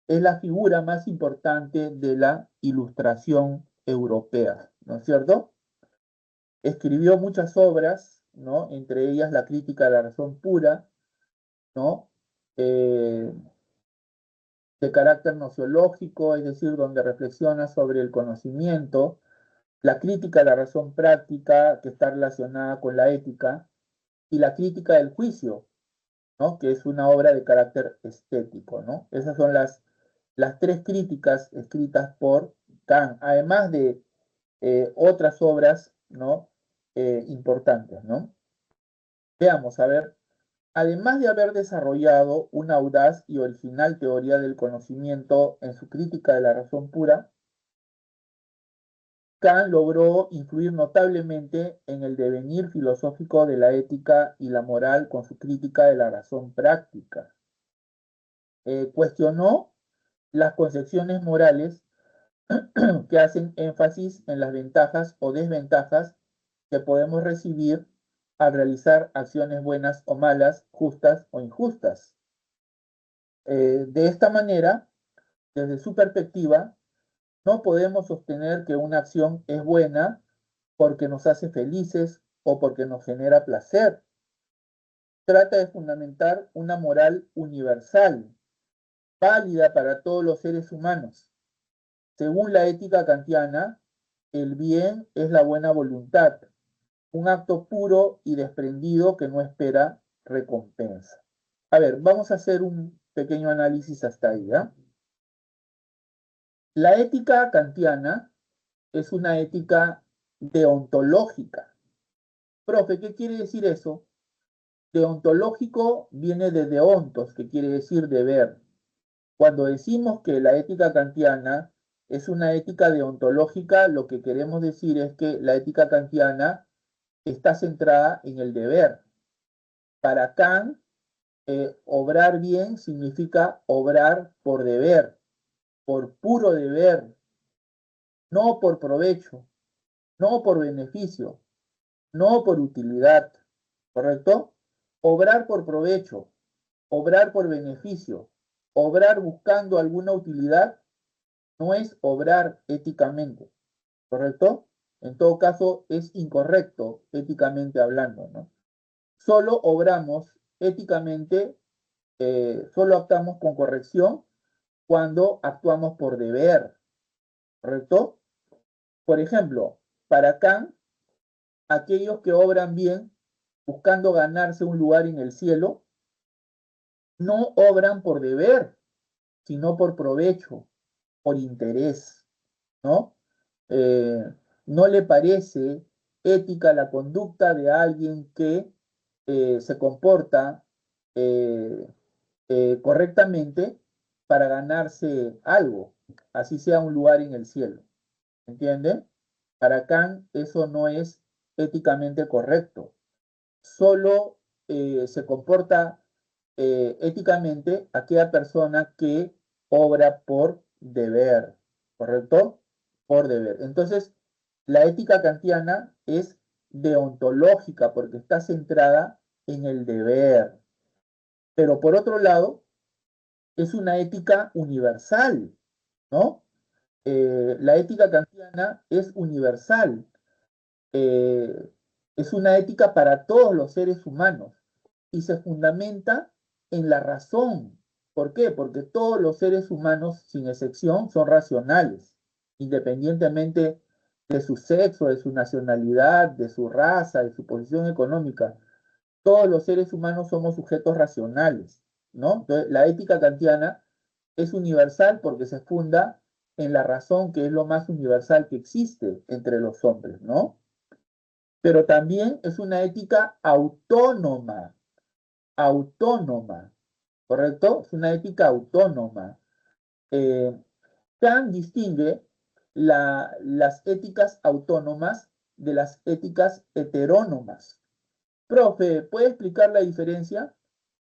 es la figura más importante de la Ilustración europea, ¿no es cierto? Escribió muchas obras, ¿no? Entre ellas la crítica de la razón pura, ¿no? Eh, de carácter nociológico, es decir, donde reflexiona sobre el conocimiento, la crítica de la razón práctica, que está relacionada con la ética, y la crítica del juicio, ¿no? Que es una obra de carácter estético, ¿no? Esas son las tres críticas escritas por Kant, además de otras obras, ¿no? Importantes, ¿no? Veamos, a ver, además de haber desarrollado una audaz y original teoría del conocimiento en su crítica de la razón pura, Kant logró influir notablemente en el devenir filosófico de la ética y la moral con su crítica de la razón práctica. Cuestionó las concepciones morales que hacen énfasis en las ventajas o desventajas que podemos recibir al realizar acciones buenas o malas, justas o injustas. De esta manera, desde su perspectiva, no podemos sostener que una acción es buena porque nos hace felices o porque nos genera placer. Trata de fundamentar una moral universal, válida para todos los seres humanos. Según la ética kantiana, el bien es la buena voluntad, un acto puro y desprendido que no espera recompensa. A ver, vamos a hacer un pequeño análisis hasta ahí, ¿eh? La ética kantiana es una ética deontológica. Profe, ¿qué quiere decir eso? Deontológico viene de deontos, que quiere decir deber. Cuando decimos que la ética kantiana es una ética deontológica, lo que queremos decir es que la ética kantiana está centrada en el deber. Para Kant, obrar bien significa obrar por deber, por puro deber, no por provecho, no por beneficio, no por utilidad, ¿correcto? Obrar por provecho, obrar por beneficio, obrar buscando alguna utilidad, no es obrar éticamente, ¿correcto? En todo caso, es incorrecto, éticamente hablando, ¿no? Solo obramos éticamente, solo actuamos con corrección cuando actuamos por deber, ¿correcto? Por ejemplo, para Kant, aquellos que obran bien buscando ganarse un lugar en el cielo, no obran por deber, sino por provecho, por interés, ¿no? Eh, no le parece ética la conducta de alguien que se comporta eh, correctamente para ganarse algo, así sea un lugar en el cielo. ¿Entienden? Para Kant eso no es éticamente correcto. Solo se comporta éticamente aquella persona que obra por deber, ¿correcto? Por deber. Entonces, la ética kantiana es deontológica porque está centrada en el deber. Pero por otro lado, es una ética universal, ¿no? La ética kantiana es universal, eh, es una ética para todos los seres humanos y se fundamenta en la razón. ¿Por qué? Porque todos los seres humanos, sin excepción, son racionales, independientemente de su sexo, de su nacionalidad, de su raza, de su posición económica. Todos los seres humanos somos sujetos racionales, ¿no? Entonces, la ética kantiana es universal porque se funda en la razón, que es lo más universal que existe entre los hombres, ¿no? Pero también es una ética autónoma, autónoma, ¿correcto? Es una ética autónoma. Eh, Kant distingue las éticas autónomas de las éticas heterónomas. Profe, ¿puede explicar la diferencia?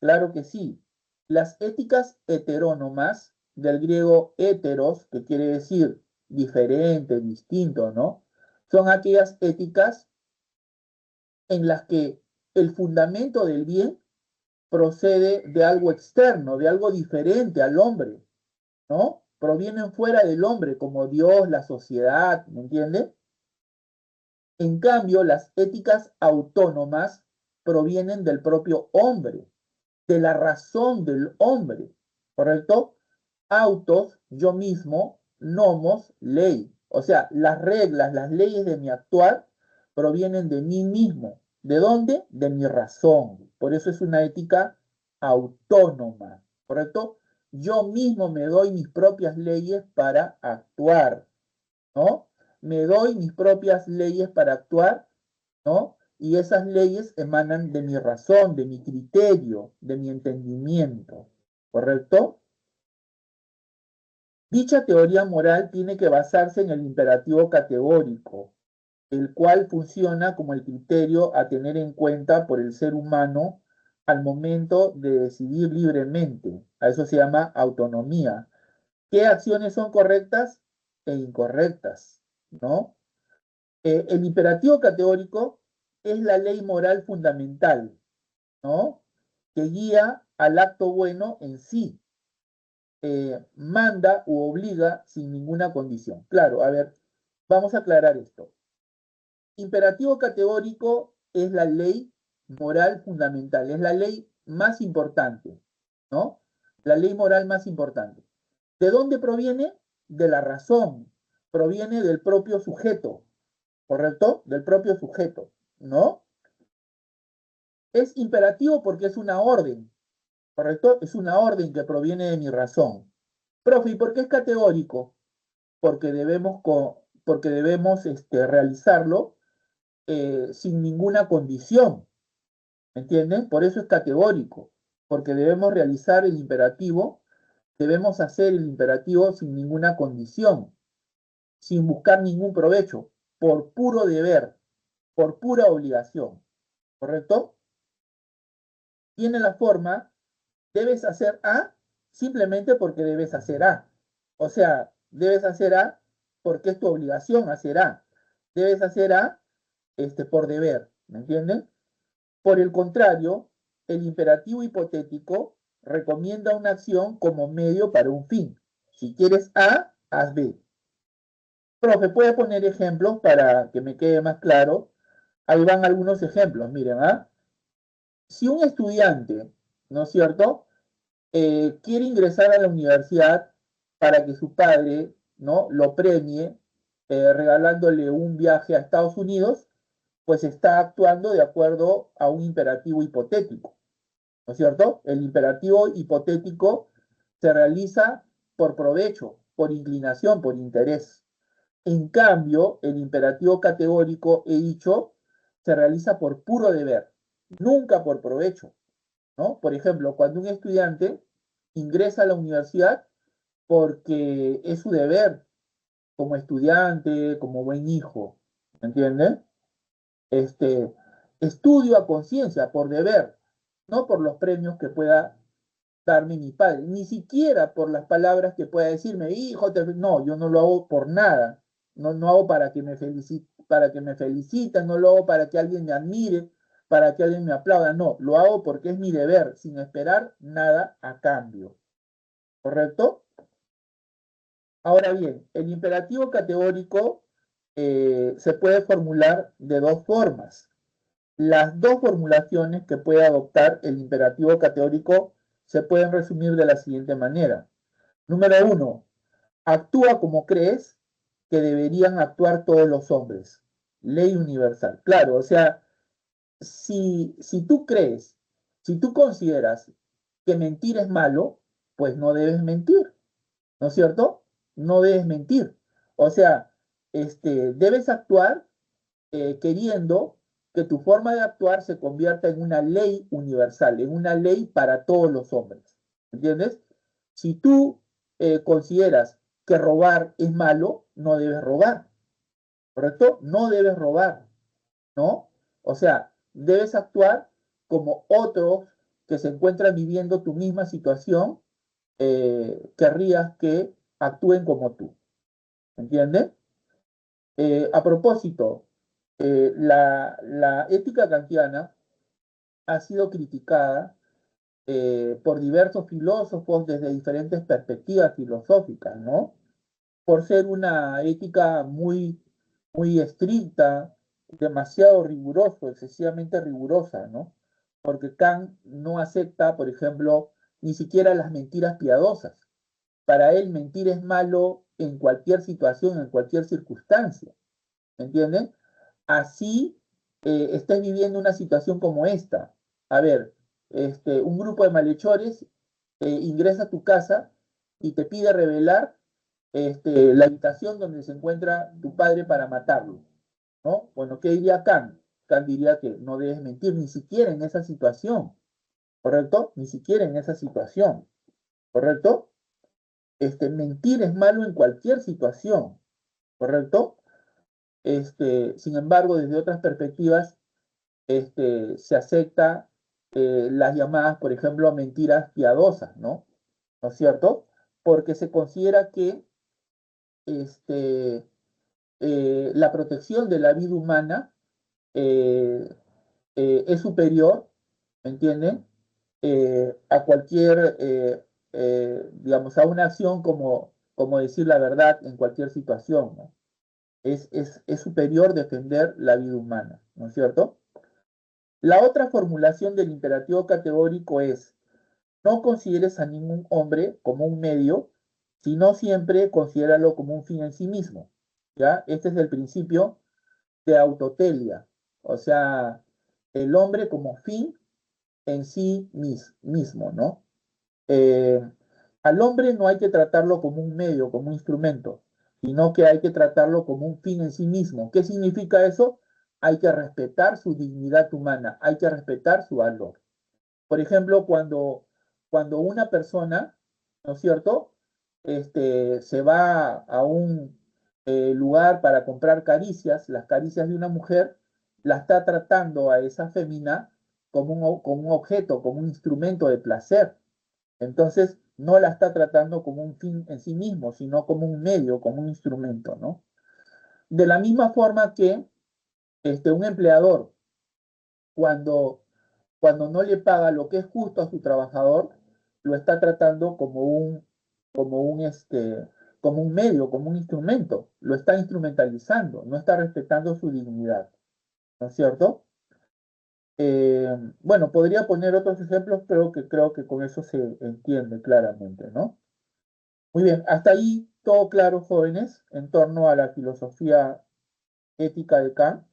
Claro que sí. Las éticas heterónomas, del griego heteros, que quiere decir diferente, distinto, ¿no? Son aquellas éticas en las que el fundamento del bien procede de algo externo, de algo diferente al hombre, ¿no? Provienen fuera del hombre, como Dios, la sociedad, ¿me entiende? En cambio, las éticas autónomas provienen del propio hombre, de la razón del hombre, ¿correcto? Autos, yo mismo, nomos, ley. O sea, las reglas, las leyes de mi actuar provienen de mí mismo. ¿De dónde? De mi razón. Por eso es una ética autónoma, ¿correcto? Yo mismo me doy mis propias leyes para actuar, ¿no? Me doy mis propias leyes para actuar, ¿no? Y esas leyes emanan de mi razón, de mi criterio, de mi entendimiento, ¿correcto? Dicha teoría moral tiene que basarse en el imperativo categórico, el cual funciona como el criterio a tener en cuenta por el ser humano al momento de decidir libremente. A eso se llama autonomía. ¿Qué acciones son correctas e incorrectas? ¿No? El imperativo categórico es la ley moral fundamental, ¿no? Que guía al acto bueno en sí, manda u obliga sin ninguna condición. Claro, a ver, vamos a aclarar esto. Imperativo categórico es la ley moral fundamental, es la ley más importante, ¿no? La ley moral más importante. ¿De dónde proviene? De la razón, proviene del propio sujeto, ¿correcto? Del propio sujeto, ¿no? Es imperativo porque es una orden, ¿correcto? Es una orden que proviene de mi razón. Profe, ¿y por qué es categórico? Porque debemos realizarlo sin ninguna condición, ¿me entienden? Por eso es categórico, porque debemos realizar el imperativo, debemos hacer el imperativo sin ninguna condición, sin buscar ningún provecho, por puro deber, por pura obligación, ¿correcto? Tiene la forma, debes hacer A simplemente porque debes hacer A. O sea, debes hacer A porque es tu obligación hacer A. Debes hacer A por deber, ¿me entienden? Por el contrario, el imperativo hipotético recomienda una acción como medio para un fin. Si quieres A, haz B. Profe, ¿puede poner ejemplos para que me quede más claro? Ahí van algunos ejemplos, miren, ¿ah? Si un estudiante, ¿no es cierto?, quiere ingresar a la universidad para que su padre, ¿no?, lo premie, regalándole un viaje a Estados Unidos, pues está actuando de acuerdo a un imperativo hipotético, ¿no es cierto? El imperativo hipotético se realiza por provecho, por inclinación, por interés. En cambio, el imperativo categórico, he dicho, se realiza por puro deber, nunca por provecho, ¿no? Por ejemplo, cuando un estudiante ingresa a la universidad porque es su deber como estudiante, como buen hijo, ¿me entienden? Este, estudio a conciencia, por deber, no por los premios que pueda darme mi padre, ni siquiera por las palabras que pueda decirme, hijo, no, yo no lo hago por nada, no hago para que me feliciten, no lo hago para que alguien me admire, para que alguien me aplauda, no, lo hago porque es mi deber, sin esperar nada a cambio, ¿correcto? Ahora bien, el imperativo categórico se puede formular de dos formas. Las dos formulaciones que puede adoptar el imperativo categórico se pueden resumir de la siguiente manera. Número 1, actúa como crees que deberían actuar todos los hombres. Ley universal. Claro, o sea, si tú crees, si tú consideras que mentir es malo, pues no debes mentir, ¿no es cierto? No debes mentir. O sea, debes actuar queriendo que tu forma de actuar se convierta en una ley universal, en una ley para todos los hombres. ¿Entiendes? Si tú consideras que robar es malo, no debes robar, ¿correcto? No debes robar, ¿no? O sea, debes actuar como otros que se encuentran viviendo tu misma situación, querrías que actúen como tú. ¿Entiendes? A propósito, la ética kantiana ha sido criticada por diversos filósofos desde diferentes perspectivas filosóficas, ¿no? Por ser una ética muy estricta, demasiado riguroso, excesivamente rigurosa, ¿no? Porque Kant no acepta, por ejemplo, ni siquiera las mentiras piadosas. Para él mentir es malo en cualquier situación, en cualquier circunstancia, ¿entienden? Así estés viviendo una situación como esta. A ver, un grupo de malhechores ingresa a tu casa y te pide revelar la habitación donde se encuentra tu padre para matarlo, ¿no? Bueno, ¿qué diría Kant? Kant diría que no debes mentir ni siquiera en esa situación, ¿correcto? Ni siquiera en esa situación, ¿correcto? Mentir es malo en cualquier situación, ¿correcto? Sin embargo, desde otras perspectivas, se acepta las llamadas, por ejemplo, mentiras piadosas, ¿no? ¿No es cierto? Porque se considera que este, la protección de la vida humana eh, es superior, ¿me entienden? A cualquier, digamos, a una acción como decir la verdad en cualquier situación, ¿no? Es superior defender la vida humana, ¿no es cierto? La otra formulación del imperativo categórico es: no consideres a ningún hombre como un medio, sino siempre considéralo como un fin en sí mismo. ¿Ya? Este es el principio de autotelia, o sea, el hombre como fin en sí mismo, ¿no? Eh, Al hombre no hay que tratarlo como un medio, como un instrumento, sino que hay que tratarlo como un fin en sí mismo. ¿Qué significa eso? Hay que respetar su dignidad humana, hay que respetar su valor. Por ejemplo, cuando una persona, ¿no es cierto?, se va a un lugar para comprar caricias, las caricias de una mujer, la está tratando a esa fémina como un objeto, como un instrumento de placer. Entonces, no la está tratando como un fin en sí mismo, sino como un medio, como un instrumento, ¿no? De la misma forma que un empleador, cuando no le paga lo que es justo a su trabajador, lo está tratando como un como un medio, como un instrumento. Lo está instrumentalizando, no está respetando su dignidad. ¿No es cierto? Bueno, podría poner otros ejemplos, pero que creo que con eso se entiende claramente, ¿no? Muy bien, hasta ahí todo claro, jóvenes, en torno a la filosofía ética de Kant.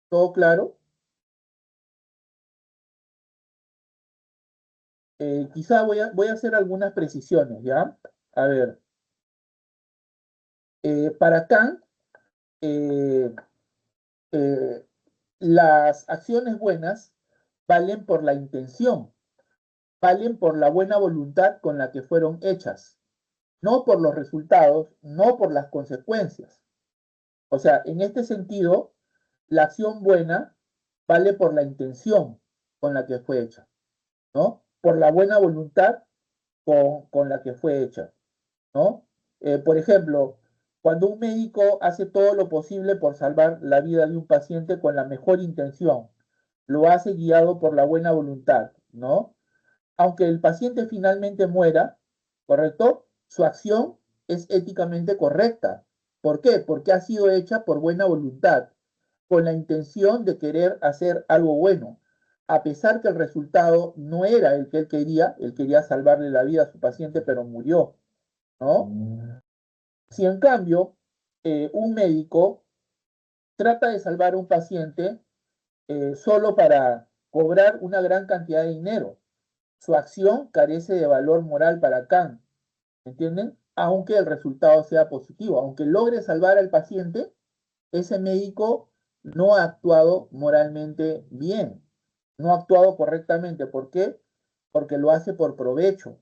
¿Todo claro? Quizá voy a hacer algunas precisiones, ¿ya? A ver, para Kant, eh, eh, las acciones buenas valen por la intención, valen por la buena voluntad con la que fueron hechas, no por los resultados, no por las consecuencias. O sea, en este sentido, la acción buena vale por la intención con la que fue hecha, ¿no? Por la buena voluntad con la que fue hecha, ¿no? Por ejemplo, cuando un médico hace todo lo posible por salvar la vida de un paciente con la mejor intención, lo hace guiado por la buena voluntad, ¿no? Aunque el paciente finalmente muera, ¿correcto? Su acción es éticamente correcta. ¿Por qué? Porque ha sido hecha por buena voluntad, con la intención de querer hacer algo bueno, a pesar que el resultado no era el que él quería salvarle la vida a su paciente, pero murió, ¿no? Si en cambio un médico trata de salvar a un paciente solo para cobrar una gran cantidad de dinero, su acción carece de valor moral para Kant, ¿entienden? Aunque el resultado sea positivo, aunque logre salvar al paciente, ese médico no ha actuado moralmente bien, no ha actuado correctamente. ¿Por qué? Porque lo hace por provecho,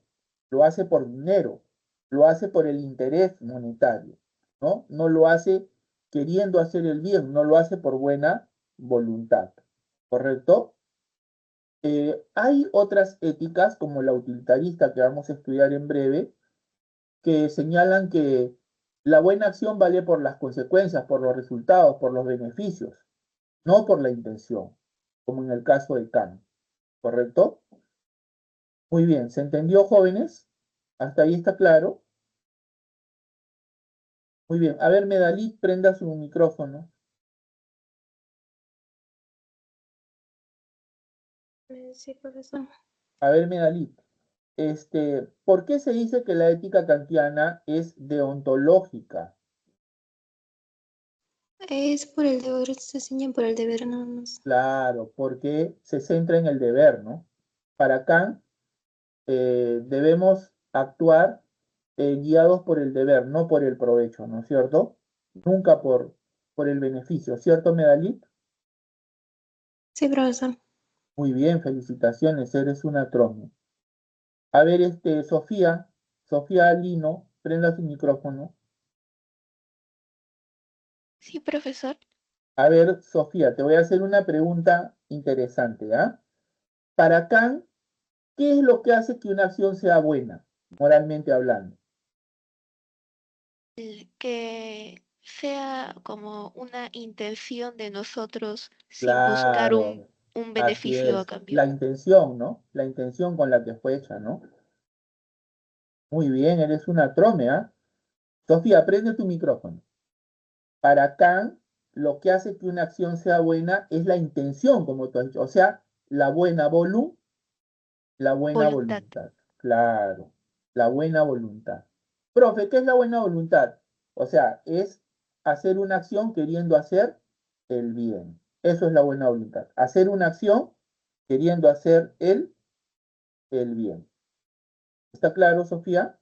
lo hace por dinero, lo hace por el interés monetario, ¿no? No lo hace queriendo hacer el bien, no lo hace por buena voluntad, ¿correcto? Hay otras éticas, como la utilitarista que vamos a estudiar en breve, que señalan que la buena acción vale por las consecuencias, por los resultados, por los beneficios, no por la intención, como en el caso de Kant, ¿correcto? Muy bien, ¿se entendió, jóvenes? ¿Hasta ahí está claro? Muy bien, a ver, Medalit, prenda su micrófono. Sí, profesor. A ver, Medalit, ¿por qué se dice que la ética kantiana es deontológica? Es por el deber, se ciñen por el deber nada más. Claro, porque se centra en el deber, ¿no? Para Kant, debemos actuar guiados por el deber, no por el provecho, ¿no es cierto? Nunca por el beneficio, ¿cierto, Medalit? Sí, profesor. Muy bien, felicitaciones, eres una trome. A ver, Sofía Lino, prenda su micrófono. Sí, profesor. A ver, Sofía, te voy a hacer una pregunta interesante, ¿ah? Para Kant, ¿qué es lo que hace que una acción sea buena, moralmente hablando? Que sea como una intención de nosotros sin buscar Claro, un así beneficio a es. cambio. La intención, ¿no? La intención con la que fue hecha, ¿no? Muy bien, eres una trome, ¿ah? Sofía, prende tu micrófono. Para Kant, lo que hace que una acción sea buena es la intención, como tú has dicho. O sea, la buena Voluntad. voluntad. Claro, la buena voluntad. Profe, ¿qué es la buena voluntad? O sea, es hacer una acción queriendo hacer el bien. Eso es la buena voluntad. Hacer una acción queriendo hacer el bien. ¿Está claro, Sofía?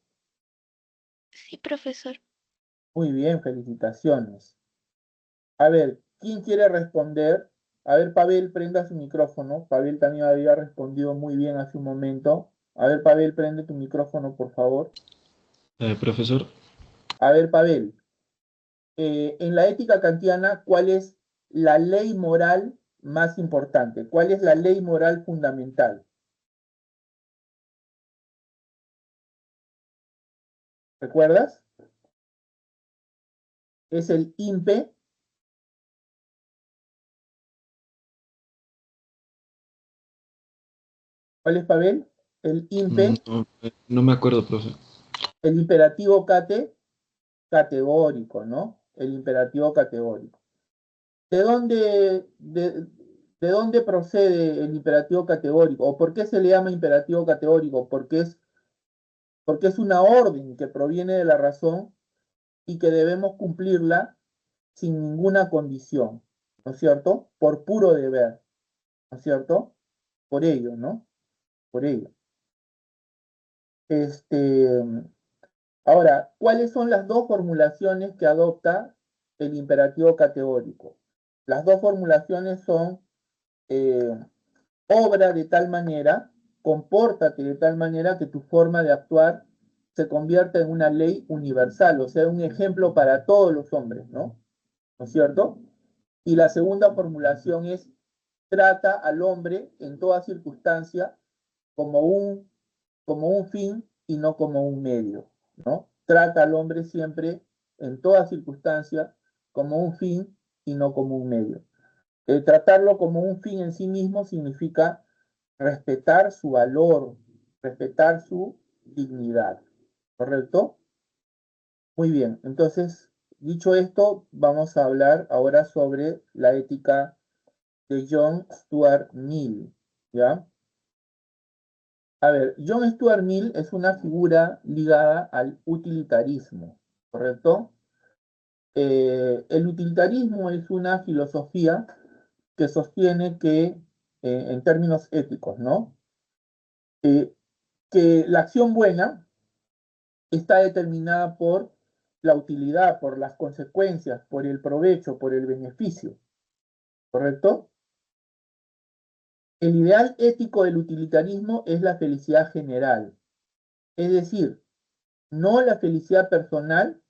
Sí, profesor. Muy bien, felicitaciones. A ver, ¿quién quiere responder? A ver, Pavel, prenda su micrófono. Pavel también había respondido muy bien hace un momento. A ver, Pavel, prende tu micrófono, por favor. Profesor, A ver, Pavel, en la ética kantiana, ¿cuál es la ley moral más importante? ¿Cuál es la ley moral fundamental? ¿Recuerdas? Es el impe. ¿Cuál es, Pavel? El impe. no, no me acuerdo, profe. El imperativo categórico, ¿no? El imperativo categórico. ¿De dónde procede el imperativo categórico? ¿O por qué se le llama imperativo categórico? Porque es una orden que proviene de la razón y que debemos cumplirla sin ninguna condición, ¿no es cierto? Por puro deber, ¿no es cierto? Por ello, ¿no? Por ello. Ahora, ¿cuáles son las dos formulaciones que adopta el imperativo categórico? Las dos formulaciones son obra de tal manera, compórtate de tal manera que tu forma de actuar se convierta en una ley universal, o sea, un ejemplo para todos los hombres, ¿no? ¿No es cierto? Y la segunda formulación es trata al hombre en toda circunstancia como un fin y no como un medio, ¿no? Trata al hombre siempre en toda circunstancia como un fin y no como un medio. Tratarlo como un fin en sí mismo significa respetar su valor, respetar su dignidad, ¿correcto? Muy bien, entonces, dicho esto, vamos a hablar ahora sobre la ética de John Stuart Mill, ¿ya? A ver, John Stuart Mill es una figura ligada al utilitarismo, ¿correcto? El utilitarismo es una filosofía que sostiene que, en términos éticos, ¿no? Que la acción buena está determinada por la utilidad, por las consecuencias, por el provecho, por el beneficio, ¿correcto? El ideal ético del utilitarismo es la felicidad general, es decir, no la felicidad personal,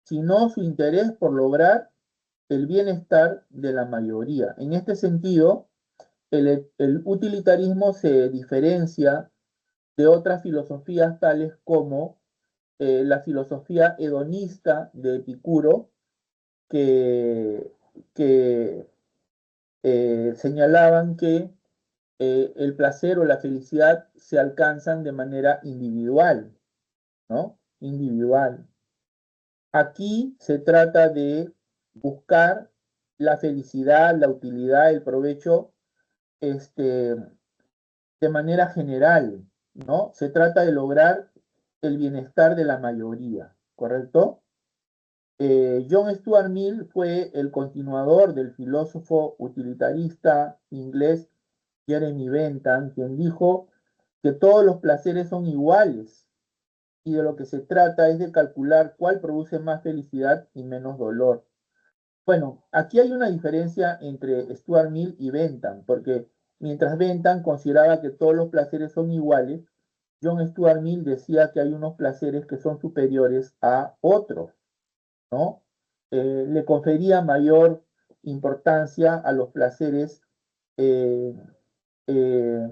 sino su interés por lograr el bienestar de la mayoría. En este sentido, el utilitarismo se diferencia de otras filosofías tales como la filosofía hedonista de Epicuro, que, que señalaban que el placer o la felicidad se alcanzan de manera individual, ¿no? Individual. Aquí se trata de buscar la felicidad, la utilidad, el provecho, de manera general, ¿no? Se trata de lograr el bienestar de la mayoría, ¿correcto? John Stuart Mill fue el continuador del filósofo utilitarista inglés Jeremy Bentham, quien dijo que todos los placeres son iguales y de lo que se trata es de calcular cuál produce más felicidad y menos dolor. Bueno, aquí hay una diferencia entre Stuart Mill y Bentham, porque mientras Bentham consideraba que todos los placeres son iguales, John Stuart Mill decía que hay unos placeres que son superiores a otros, ¿no? Le confería mayor importancia a los placeres eh, eh,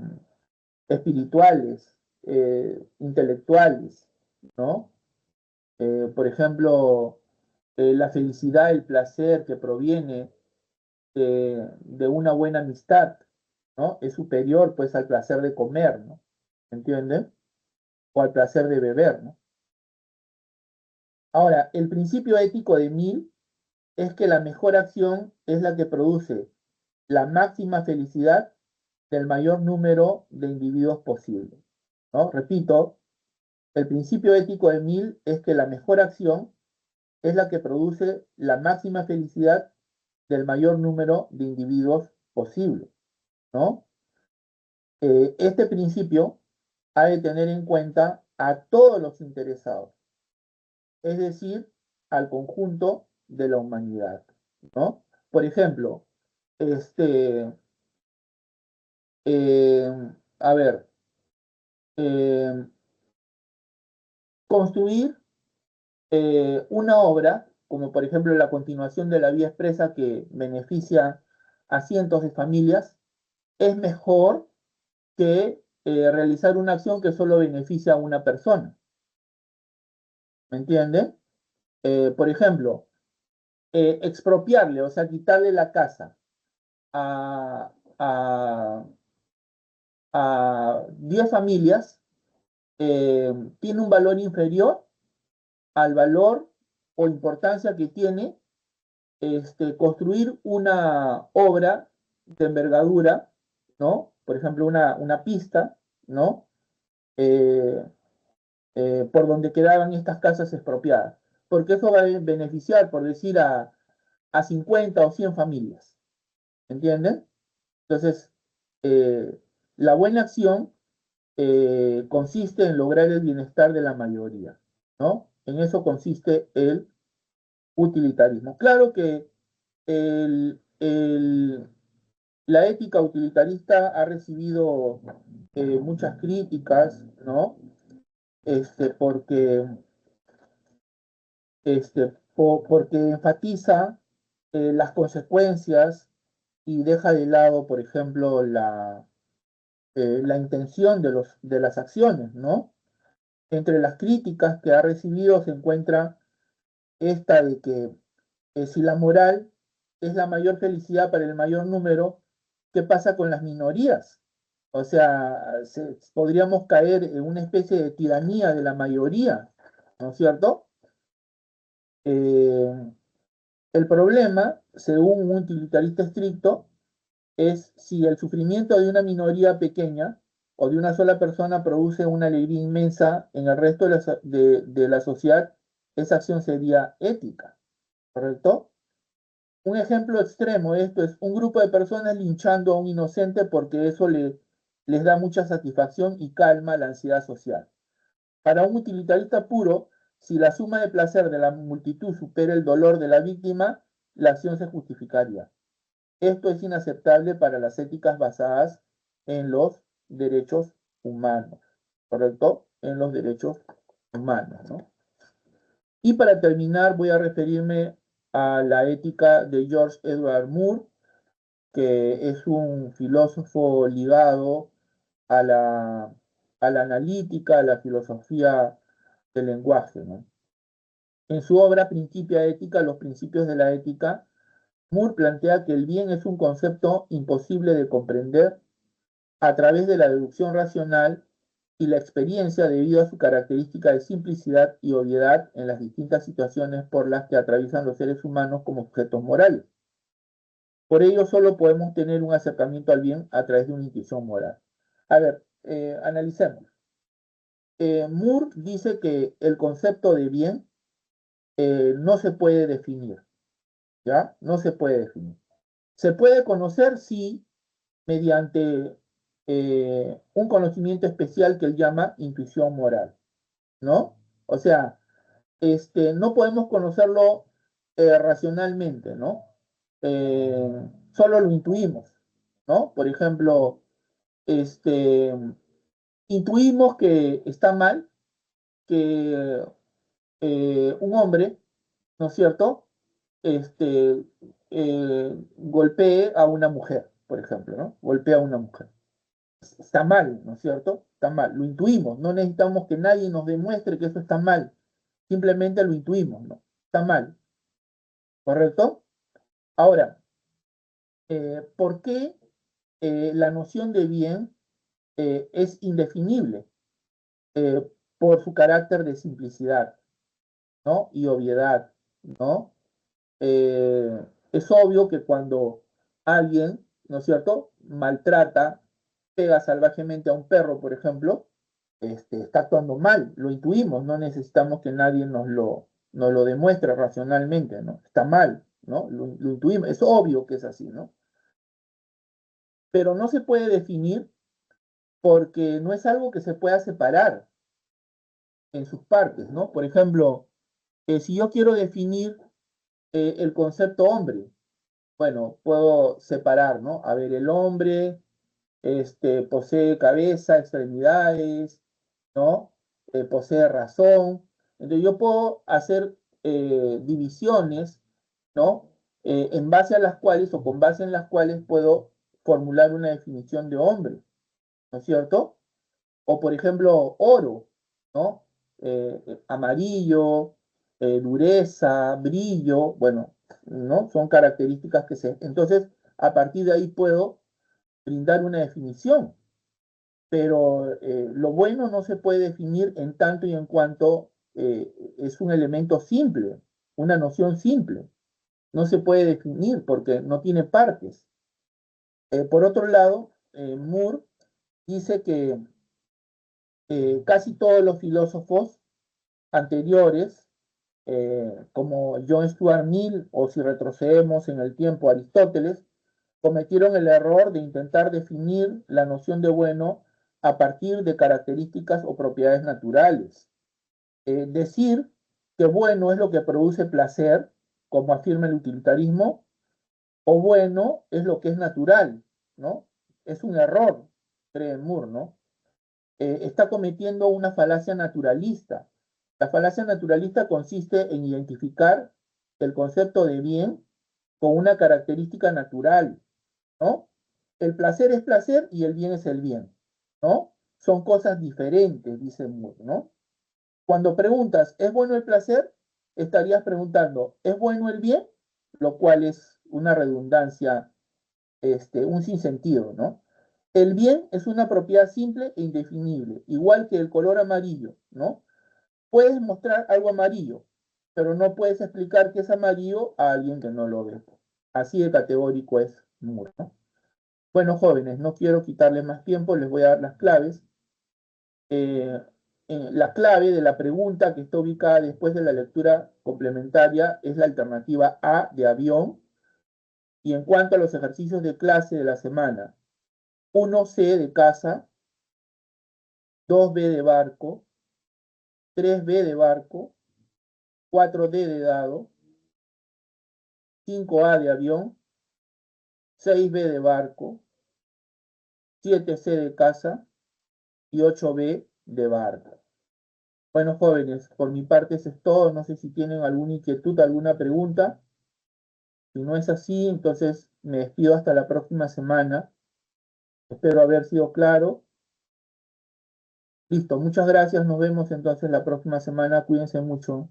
espirituales, intelectuales, ¿no? Por ejemplo, la felicidad, el placer que proviene de una buena amistad, ¿no? Es superior, pues, al placer de comer, ¿no? ¿Entienden? O al placer de beber, ¿no? Ahora, el principio ético de Mill es que la mejor acción es la que produce la máxima felicidad del mayor número de individuos posible, ¿no? Repito, el principio ético de Mill es que la mejor acción es la que produce la máxima felicidad del mayor número de individuos posible, ¿no? Este principio ha de tener en cuenta a todos los interesados, es decir, al conjunto de la humanidad, ¿no? Por ejemplo, este, eh, a ver, eh, construir una obra, como por ejemplo la continuación de la vía expresa que beneficia a cientos de familias, es mejor que realizar una acción que solo beneficia a una persona. ¿Me entienden? Por ejemplo, expropiarle, o sea, quitarle la casa a, a, a 10 familias tiene un valor inferior al valor o importancia que tiene construir una obra de envergadura, ¿no? Por ejemplo, una pista, ¿no? Eh, por donde quedaban estas casas expropiadas, porque eso va a beneficiar, por decir, a 50 o 100 familias, ¿entienden? Entonces, la buena acción consiste en lograr el bienestar de la mayoría, ¿no? En eso consiste el utilitarismo. Claro que la ética utilitarista ha recibido muchas críticas, ¿no? Porque, porque enfatiza las consecuencias y deja de lado, por ejemplo, la intención de las acciones, ¿no? Entre las críticas que ha recibido se encuentra esta de que si la moral es la mayor felicidad para el mayor número, ¿qué pasa con las minorías? O sea, podríamos caer en una especie de tiranía de la mayoría, ¿no es cierto? El problema, según un utilitarista estricto, es si el sufrimiento de una minoría pequeña o de una sola persona produce una alegría inmensa en el resto de la sociedad, esa acción sería ética, ¿correcto? Un ejemplo extremo de esto es un grupo de personas linchando a un inocente porque eso les da mucha satisfacción y calma la ansiedad social. Para un utilitarista puro, si la suma de placer de la multitud supera el dolor de la víctima, la acción se justificaría. Esto es inaceptable para las éticas basadas en los derechos humanos, ¿correcto? En los derechos humanos, ¿no? Y para terminar, voy a referirme a la ética de George Edward Moore, que es un filósofo ligado a la analítica, a la filosofía del lenguaje, ¿no? En su obra Principia Ética, los principios de la ética, Moore plantea que el bien es un concepto imposible de comprender a través de la deducción racional y la experiencia debido a su característica de simplicidad y obviedad en las distintas situaciones por las que atraviesan los seres humanos como objetos morales. Por ello, solo podemos tener un acercamiento al bien a través de una intuición moral. A ver, analicemos. Moore dice que el concepto de bien no se puede definir, ¿ya? No se puede definir. Se puede conocer, sí, mediante un conocimiento especial que él llama intuición moral, ¿no? O sea, no podemos conocerlo racionalmente, ¿no? Solo lo intuimos, ¿no? Por ejemplo, intuimos que está mal que un hombre, ¿no es cierto? Golpee a una mujer, por ejemplo, ¿no? Golpea a una mujer. Está mal, ¿no es cierto? Está mal, lo intuimos, no necesitamos que nadie nos demuestre que eso está mal, simplemente lo intuimos, ¿no? Está mal, ¿correcto? Ahora, ¿por qué la noción de bien es indefinible? Por su carácter de simplicidad, ¿no? Y obviedad, ¿no? Es obvio que cuando alguien, ¿no es cierto?, maltrata, pega salvajemente a un perro, por ejemplo, está actuando mal, lo intuimos, no necesitamos que nadie nos lo demuestre racionalmente, ¿no? Está mal, ¿no? Lo intuimos, es obvio que es así, ¿no? Pero no se puede definir porque no es algo que se pueda separar en sus partes, ¿no? Por ejemplo, si yo quiero definir el concepto hombre, bueno, puedo separar, ¿no? A ver, el hombre posee cabeza, extremidades, ¿no? Posee razón. Entonces yo puedo hacer divisiones, ¿no? En base a las cuales o con base en las cuales puedo formular una definición de hombre, ¿no es cierto? O por ejemplo, oro, ¿no? Amarillo, dureza, brillo, bueno, ¿no? Son características que se... Entonces, a partir de ahí puedo brindar una definición, pero lo bueno no se puede definir en tanto y en cuanto es un elemento simple, una noción simple. No se puede definir porque no tiene partes. Por otro lado, Moore dice que casi todos los filósofos anteriores, como John Stuart Mill, o si retrocedemos en el tiempo, Aristóteles, cometieron el error de intentar definir la noción de bueno a partir de características o propiedades naturales. Decir que bueno es lo que produce placer, como afirma el utilitarismo, o bueno es lo que es natural, ¿no? Es un error, cree Moore, ¿no? Está cometiendo una falacia naturalista. La falacia naturalista consiste en identificar el concepto de bien con una característica natural, ¿no? El placer es placer y el bien es el bien, ¿no? Son cosas diferentes, dice Moore, ¿no? Cuando preguntas, ¿es bueno el placer? Estarías preguntando, ¿es bueno el bien? Lo cual es una redundancia, un sinsentido, ¿no? El bien es una propiedad simple e indefinible, igual que el color amarillo, ¿no? Puedes mostrar algo amarillo, pero no puedes explicar que es amarillo a alguien que no lo ve. Así de categórico es Moore, ¿no? Bueno, jóvenes, no quiero quitarles más tiempo, les voy a dar las claves. La clave de la pregunta que está ubicada después de la lectura complementaria es la alternativa A de avión. Y en cuanto a los ejercicios de clase de la semana, 1C de casa, 2B de barco, 3B de barco, 4D de dado, 5A de avión, 6B de barco, 7C de casa y 8B de barco. Bueno, jóvenes, por mi parte eso es todo. No sé si tienen alguna inquietud, alguna pregunta. Si no es así, entonces me despido hasta la próxima semana. Espero haber sido claro. Listo, muchas gracias. Nos vemos entonces la próxima semana. Cuídense mucho.